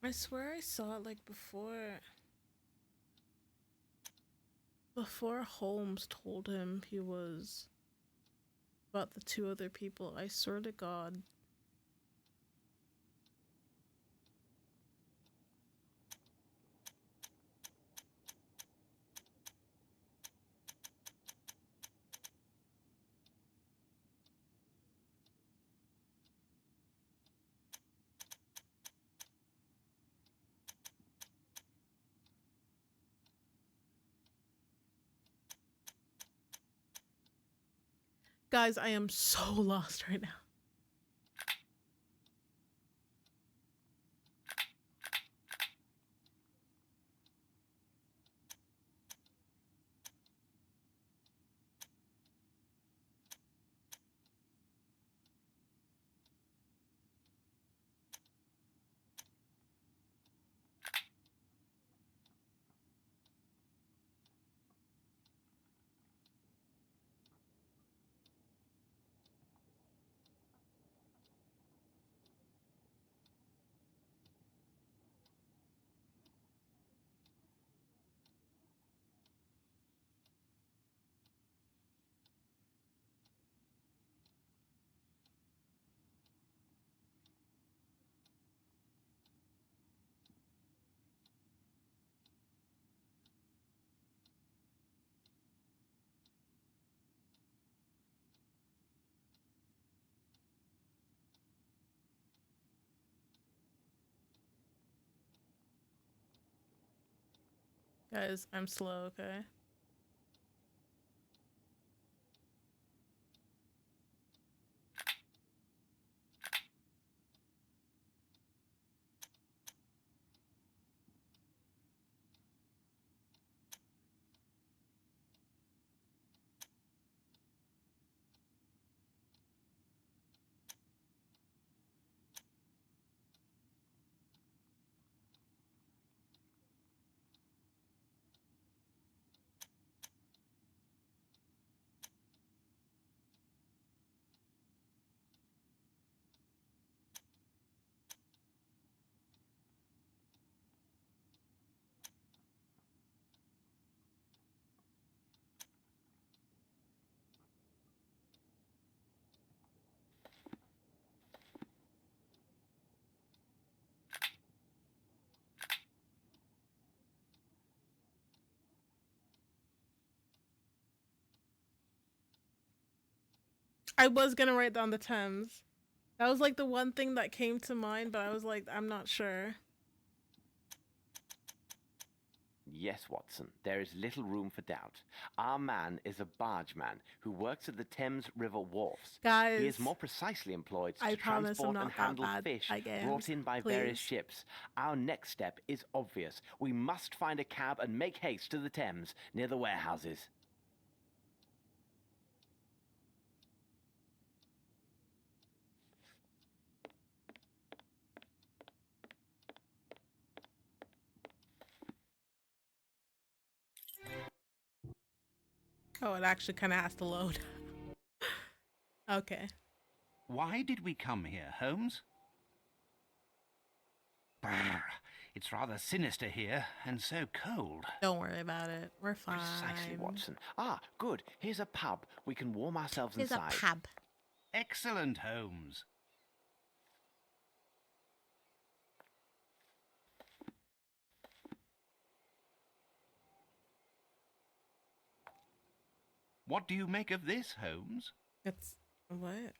I swear I saw it like before Holmes told him he was about the two other people. I swear to God. Guys, I am so lost right now. Guys, I'm slow, okay? I was gonna write down the Thames. That was like the one thing that came to mind, but I was like, I'm not sure. Yes, Watson, there is little room for doubt. Our man is a bargeman who works at the Thames River wharfs. Guys, he is more precisely employed I to promise I'm transport and not that handle bad fish at games. brought in by various Please. ships. Our next step is obvious. We must find a cab and make haste to the Thames near the warehouses. Oh, it actually kind of has to load. Okay. Why did we come here, Holmes? Brr, it's rather sinister here, and so cold. Don't worry about it. We're fine. Precisely, Watson. Ah, good. Here's a pub. We can warm ourselves Here's inside. a pub. Excellent, Holmes. What do you make of this, Holmes? It's what?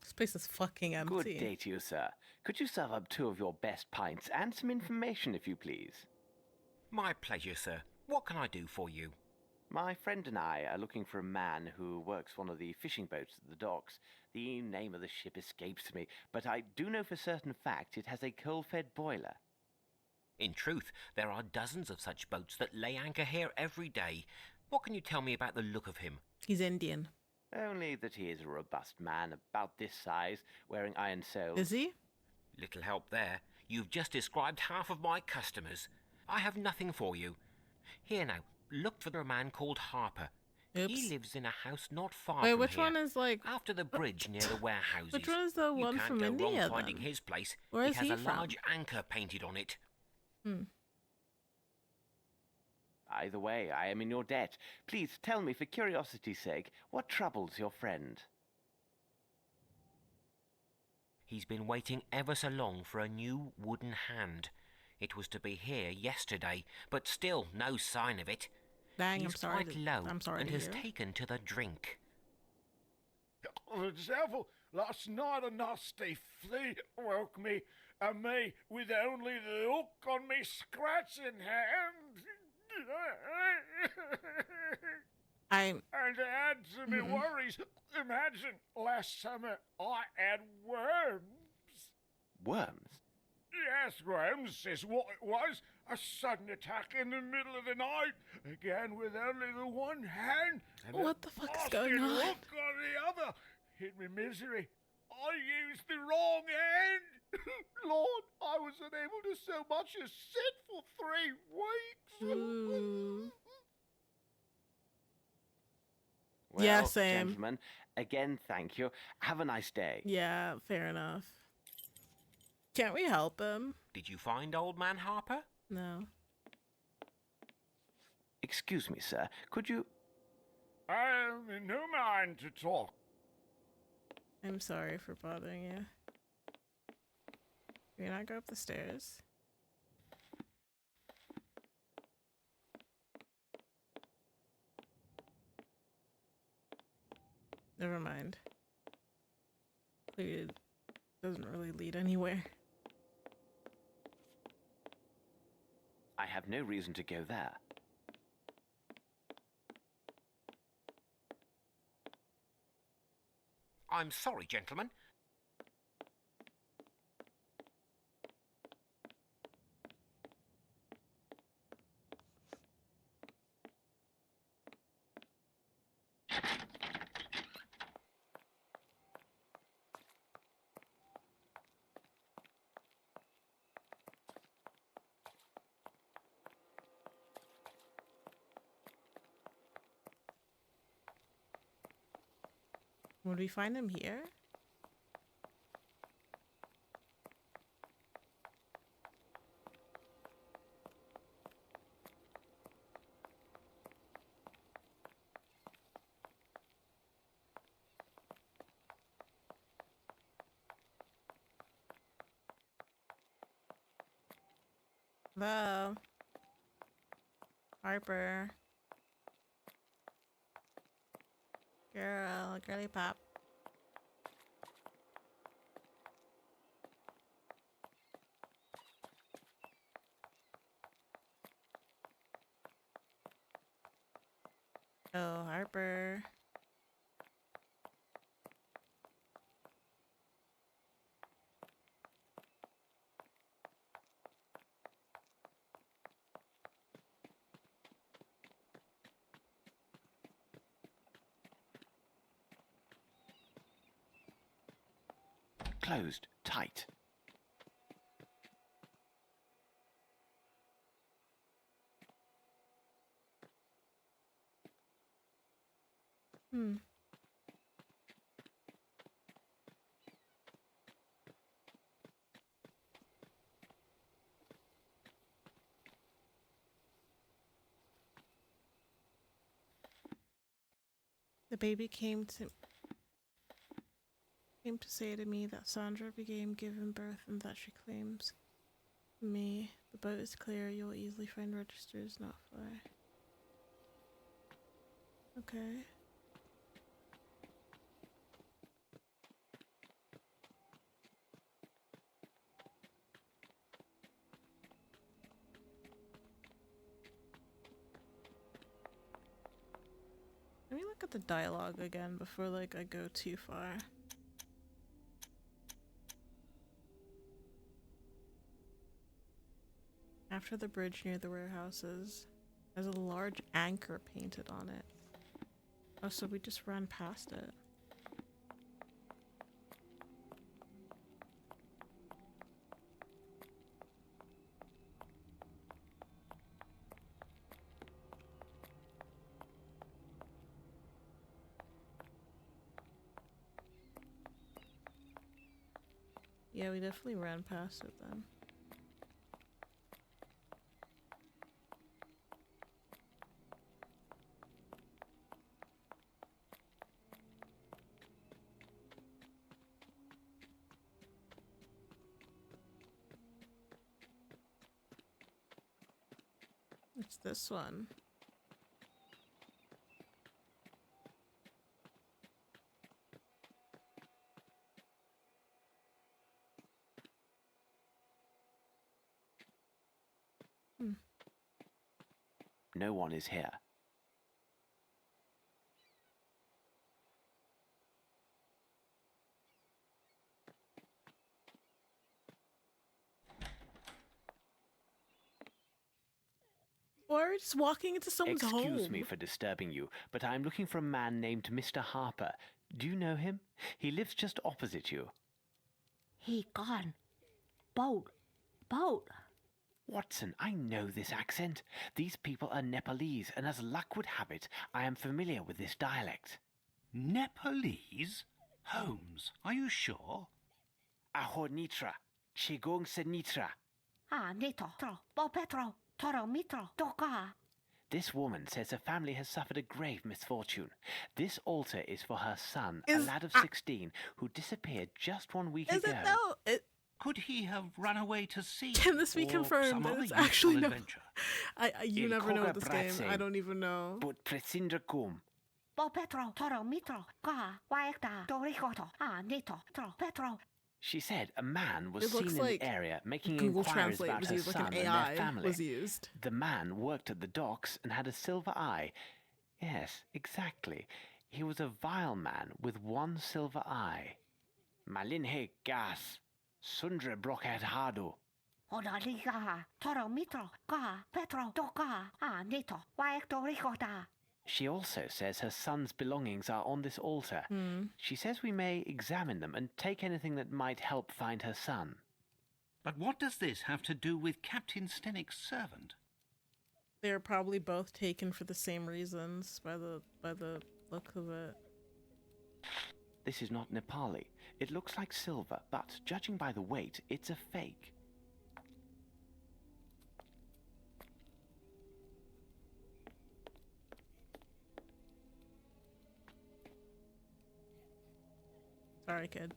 This place is fucking empty. Good day to you, sir. Could you serve up 2 of your best pints and some information, if you please? My pleasure, sir. What can I do for you? My friend and I are looking for a man who works one of the fishing boats at the docks. The name of the ship escapes me, but I do know for certain fact it has a coal-fed boiler. In truth, there are dozens of such boats that lay anchor here every day. What can you tell me about the look of him? He's Indian. Only that he is a robust man, about this size, wearing iron soles. Is he? Little help there. You've just described half of my customers. I have nothing for you. Here now, look for a man called Harper. Oops. He lives in a house not far Wait, from which here. one is like... After the bridge near the warehouses. Which one is the one you from can't go India, wrong finding then? his place. Where is it has he a from? large anchor painted on it. Either way, I am in your debt. Please tell me, for curiosity's sake, what troubles your friend? He's been waiting ever so long for a new wooden hand. It was to be here yesterday, but still no sign of it. Dang, He's I'm sorry. quite low I'm sorry and to has hear. taken to the drink. The devil, last night a nasty flea woke me, and me with only the hook on me scratching hand. I'm... And to add to me worries, imagine last summer I had worms. Worms? Yes, Grahams is what it was. A sudden attack in the middle of the night, again with only the one hand. And What the fuck is going on? Hook on the other. In my misery, I used the wrong hand. Lord, I was unable to so much as sit for 3 weeks. Ooh. Well, Yeah, same. gentlemen, again, thank you. Have a nice day. Yeah, fair enough. Can't we help him? Did you find old man Harper? No. Excuse me, sir. Could you... I am in no mind to talk. I'm sorry for bothering you. Can you not go up the stairs? Never mind. It doesn't really lead anywhere. I have no reason to go there. I'm sorry, gentlemen. Would we find him here? Hello? Harper. Girly pop. Oh, Harper. Closed tight. Hmm. The baby came to say to me that Sandra became given birth and that she claims me. The boat is clear. You'll easily find registers, not far. Okay. Let me look at the dialogue again before like I go too far. After the bridge near the warehouses, there's a large anchor painted on it. Oh, so we just ran past it. Yeah, we definitely ran past it then. It's this one. No one is here. Or we're just walking into someone's home. Excuse me for disturbing you, but I'm looking for a man named Mr. Harper. Do you know him? He lives just opposite you. He gone. Boat. Boat. Watson, I know this accent. These people are Nepalese, and as luck would have it, I am familiar with this dialect. Nepalese? Holmes, are you sure? Aho Nitra. Chigong se Nitra. Ah, Nito. Tro. Bo Petro. Toro Mitro. Toka. This woman says her family has suffered a grave misfortune. This altar is for her son, a lad of 16, who disappeared just 1 week Is ago. it though? Could he have run away to sea? Can this be or confirmed some that other it's actually useful no? adventure? You Il never know with koga this game. I bratsing. don't even know. But presindra kum. Bo Petro. Toro Mitro. Ka. Waekta. Dorikoto. Ah, Nito. Tro. Petro. She said a man was It seen looks in like the area making Google inquiries Translate about was her used, like son an and AI their family. was used. The man worked at the docks and had a silver eye. Yes, exactly. He was a vile man with one silver eye. Malinhe gas. Sundre broket hado. Odaliga. Toro Mitro. Ka. Petro. Toka. Ah, Nito. Waekto Rikota. She also says her son's belongings are on this altar. She says we may examine them and take anything that might help find her son. But what does this have to do with Captain Stennick's servant? They're probably both taken for the same reasons by the look of it. This is not Nepali. It looks like silver, but judging by the weight, it's a fake. Sorry, kid.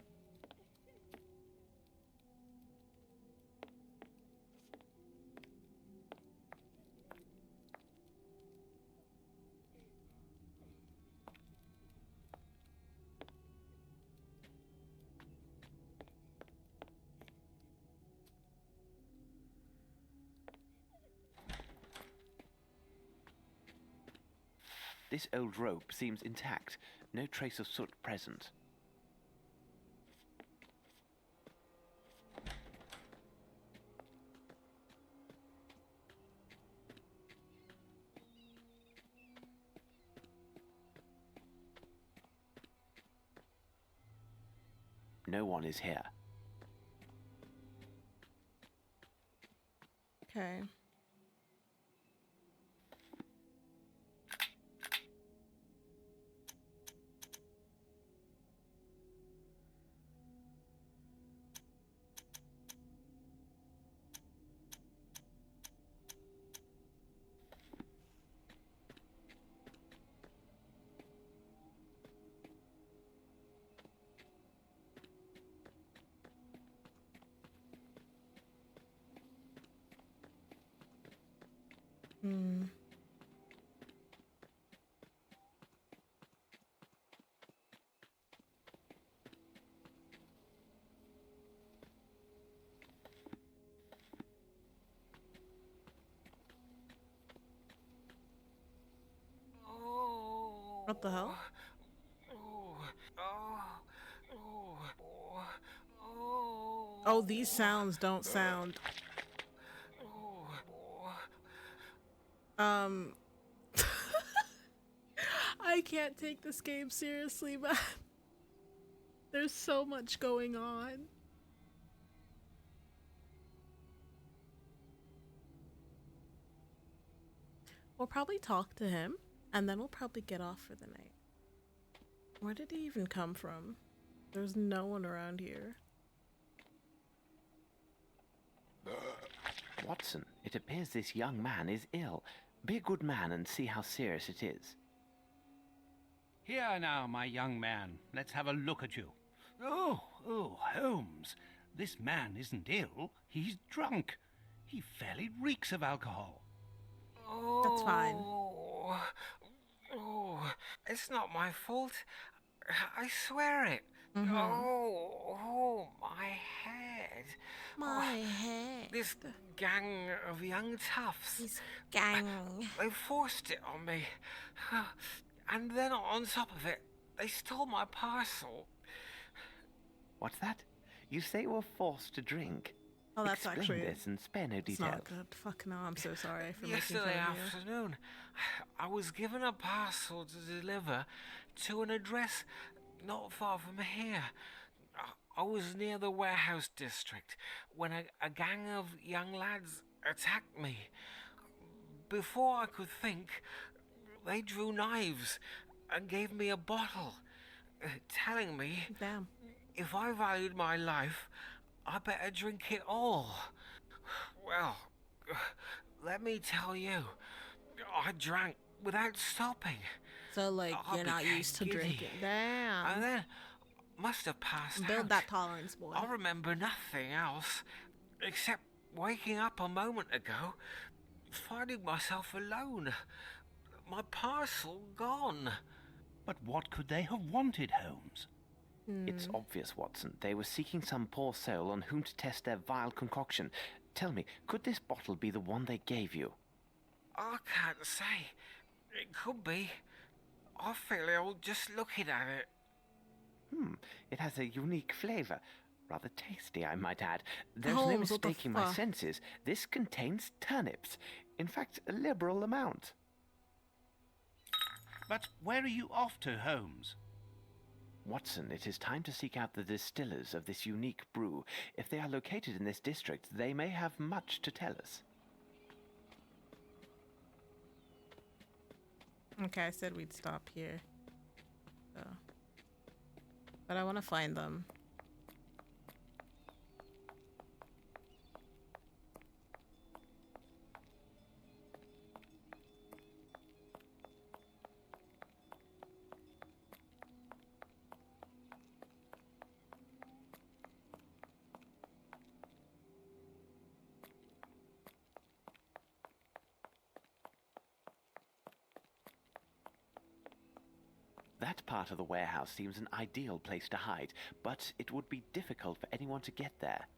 This old rope seems intact. No trace of soot present. No one is here. Okay. Hmm. What the hell? Oh, these sounds don't sound. I can't take this game seriously, man. There's so much going on. We'll probably talk to him, and then we'll probably get off for the night. Where did he even come from? There's no one around here. Watson, it appears this young man is ill. Be a good man and see how serious it is. Here now, my young man. Let's have a look at you. Oh, Holmes. This man isn't ill. He's drunk. He fairly reeks of alcohol. That's fine. It's not my fault. I swear it. Mm-hmm. My head. My head. This gang of young toughs. This gang. They forced it on me. And then on top of it, they stole my parcel. What's that? You say you were forced to drink. Oh, that's Explain actually. this and spare no It's details. not good. Fuck no, I'm so sorry for making fun Yesterday of you. afternoon, I was given a parcel to deliver to an address not far from here. I was near the warehouse district when a gang of young lads attacked me. Before I could think, they drew knives and gave me a bottle, telling me Damn. if I valued my life, I better drink it all. Well, let me tell you, I drank without stopping. So, like, I you're not became used to giddy. drinking. And Damn. then must have passed Build out. that tolerance, boy. I remember nothing else except waking up a moment ago, finding myself alone. My parcel gone. But what could they have wanted, Holmes? It's obvious, Watson. They were seeking some poor soul on whom to test their vile concoction. Tell me, could this bottle be the one they gave you? I can't say. It could be. I feel ill just looking at it. It has a unique flavor. Rather tasty, I might add. There's no Holmes, what the mistaking my fuck? senses. This contains turnips. In fact, a liberal amount. But where are you off to, Holmes? Watson, it is time to seek out the distillers of this unique brew. If they are located in this district, they may have much to tell us. Okay, I said we'd stop here. So. But I want to find them. That part of the warehouse seems an ideal place to hide, but it would be difficult for anyone to get there.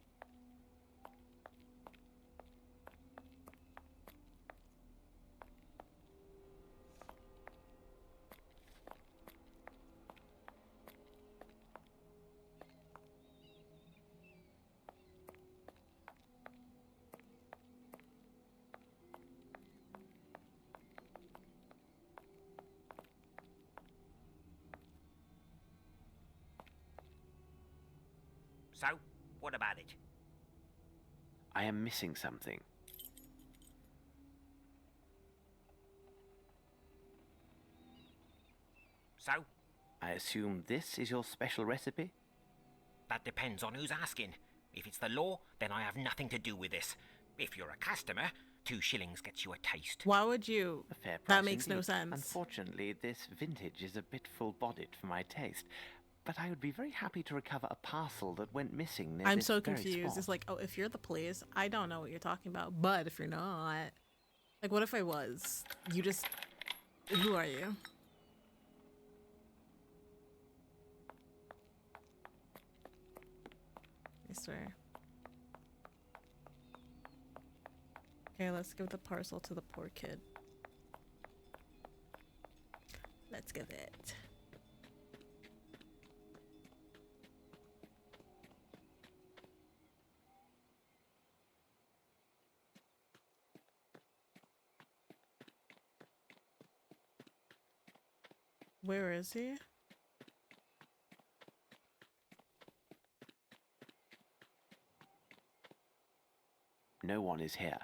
So, what about it? I am missing something. So, I assume this is your special recipe? that depends on who's asking. If it's the law, then I have nothing to do with this. If you're a customer, 2 shillings gets you a taste. Why would you? A fair price That makes no indeed. sense. Unfortunately, this vintage is a bit full-bodied for my taste. But I would be very happy to recover a parcel that went missing near I'm this so very confused. spot. It's like, oh, if you're the police, I don't know what you're talking about. But if you're not, like, what if I was? You just, who are you? I swear. Okay, let's give the parcel to the poor kid. Let's give it. Where is he? No one is here.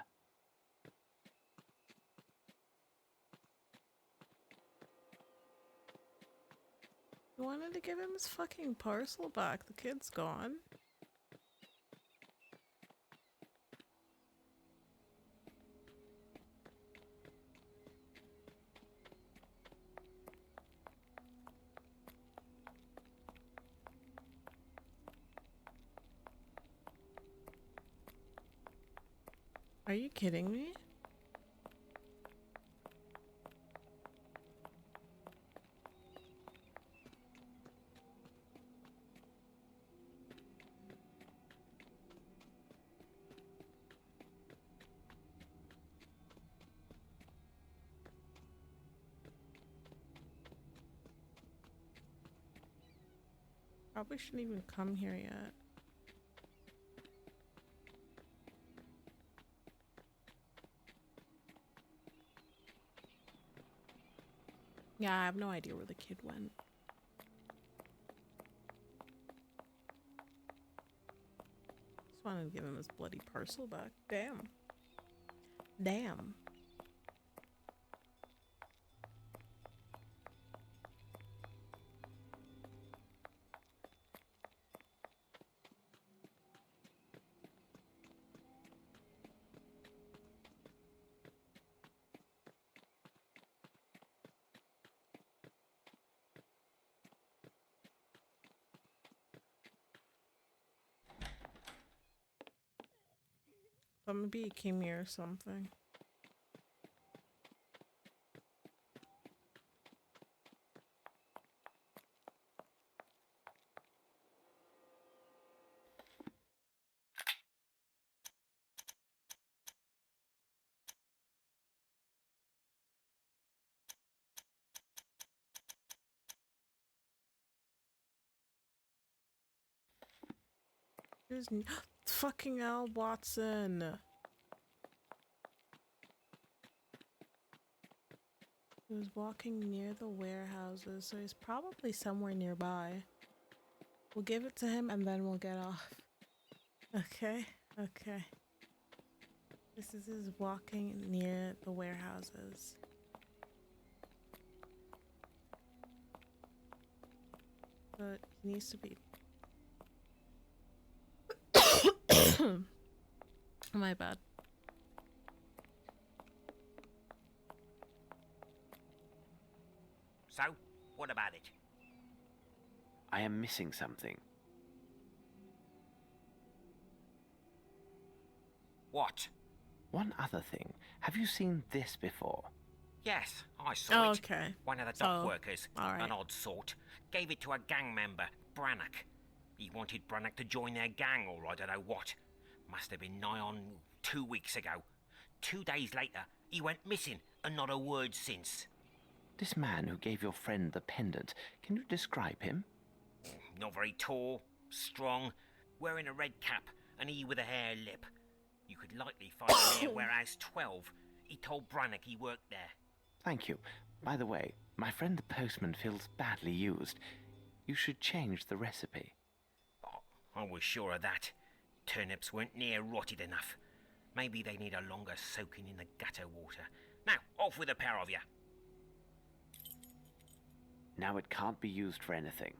You wanted to give him his fucking parcel back. The kid's gone. Are you kidding me? Probably shouldn't even come here yet. Yeah, I have no idea where the kid went. Just wanted to give him his bloody parcel back. Damn. Damn. But maybe he came here or something. There's fucking Al Watson. He was walking near the warehouses, so he's probably somewhere nearby. We'll give it to him and then we'll get off. Okay, okay. This is his walking near the warehouses. but he needs to be. My bad. So, what about it? I am missing something. What? One other thing. Have you seen this before? Yes, I saw it. Okay. One of the dock So, workers, alright. an odd sort, gave it to a gang member, Brannock. He wanted Brannock to join their gang, or I don't know what. Must have been nigh on 2 weeks ago. 2 days later, he went missing, and not a word since. This man who gave your friend the pendant, can you describe him? Not very tall, strong, wearing a red cap, and he with a hare lip. You could likely find him near Warehouse 12. He told Brannock he worked there. Thank you. By the way, my friend the postman feels badly used. You should change the recipe. Oh, I was sure of that. Turnips weren't near rotted enough. Maybe they need a longer soaking in the gutter water. Now, off with a pair of you. Now it can't be used for anything.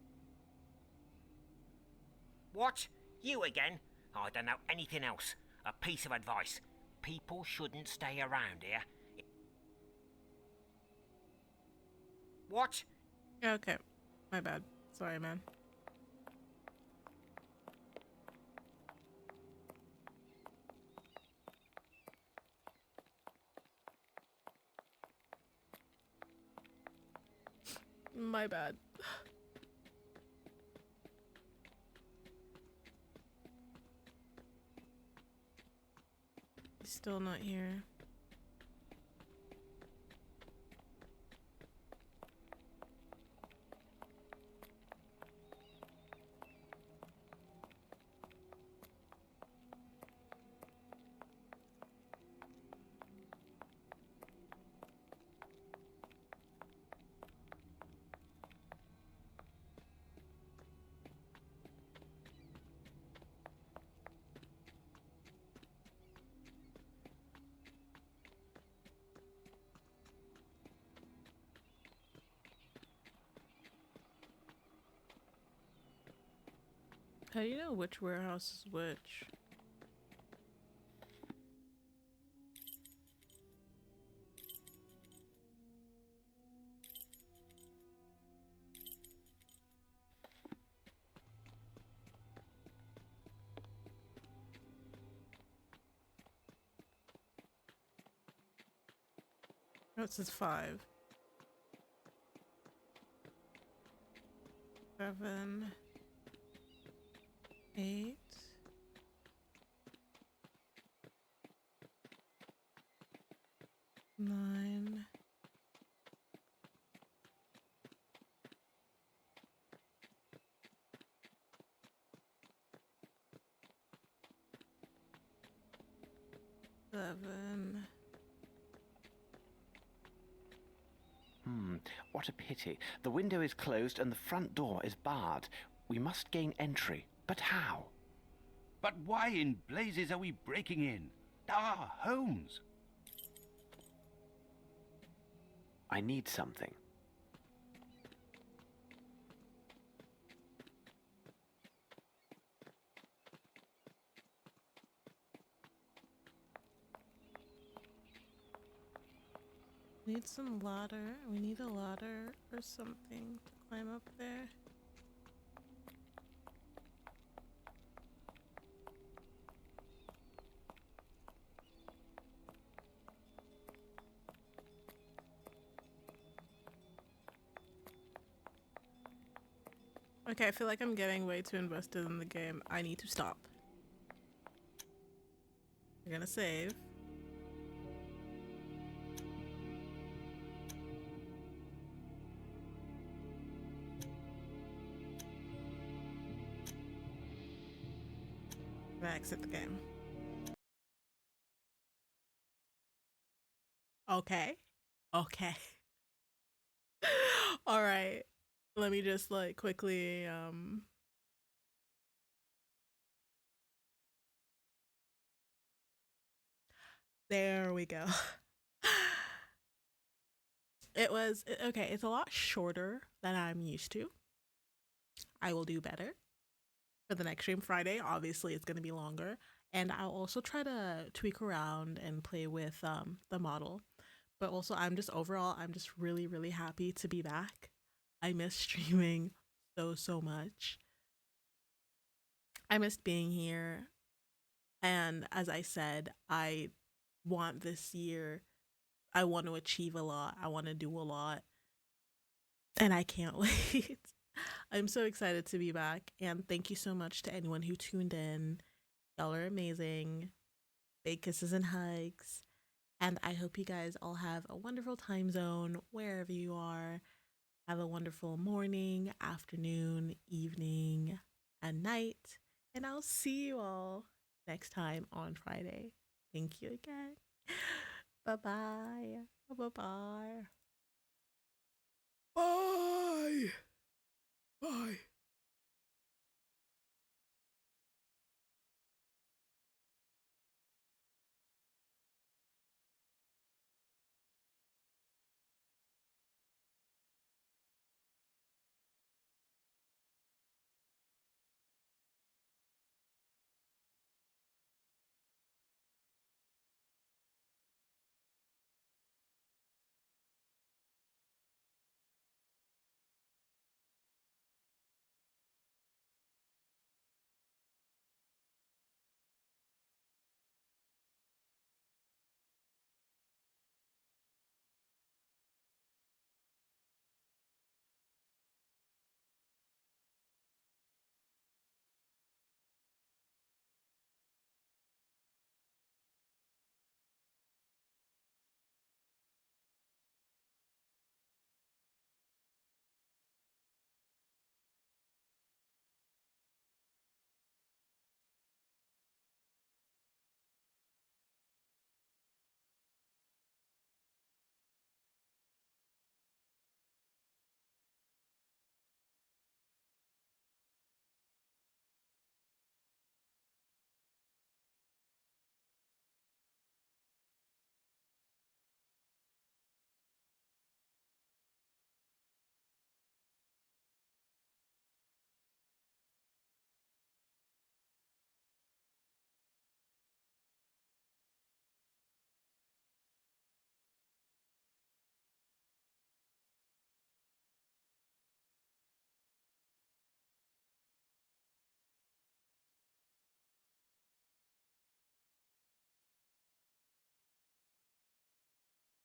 What? You again? I don't know anything else. A piece of advice. People shouldn't stay around here. What? Okay. My bad. Sorry, man. My bad. He's still not here. How do you know which warehouse is which? Oh, it says 5. 7. 8. 9. 7. What a pity. The window is closed and the front door is barred. We must gain entry. But how? But why in blazes are we breaking in? Ah, Holmes! I need something. Need some ladder. We need a ladder or something to climb up there. Okay, I feel like I'm getting way too invested in the game. I need to stop. We're gonna save. I'm gonna exit the game. Okay. Okay. All right. Let me just like quickly there we go. It was okay, it's a lot shorter than I'm used to. I will do better for the next stream. Friday, obviously, it's going to be longer. And I'll also try to tweak around and play with the model. But also, I'm just really, really happy to be back. I miss streaming so much. I missed being here. And as I said, I want this year, I want to achieve a lot. I want to do a lot. And I can't wait. I'm so excited to be back. And thank you so much to anyone who tuned in. Y'all are amazing. Big kisses and hugs. And I hope you guys all have a wonderful time zone wherever you are. Have a wonderful morning, afternoon, evening, and night. And I'll see you all next time on Friday. Thank you again. Bye-bye. Bye-bye. Bye. Bye.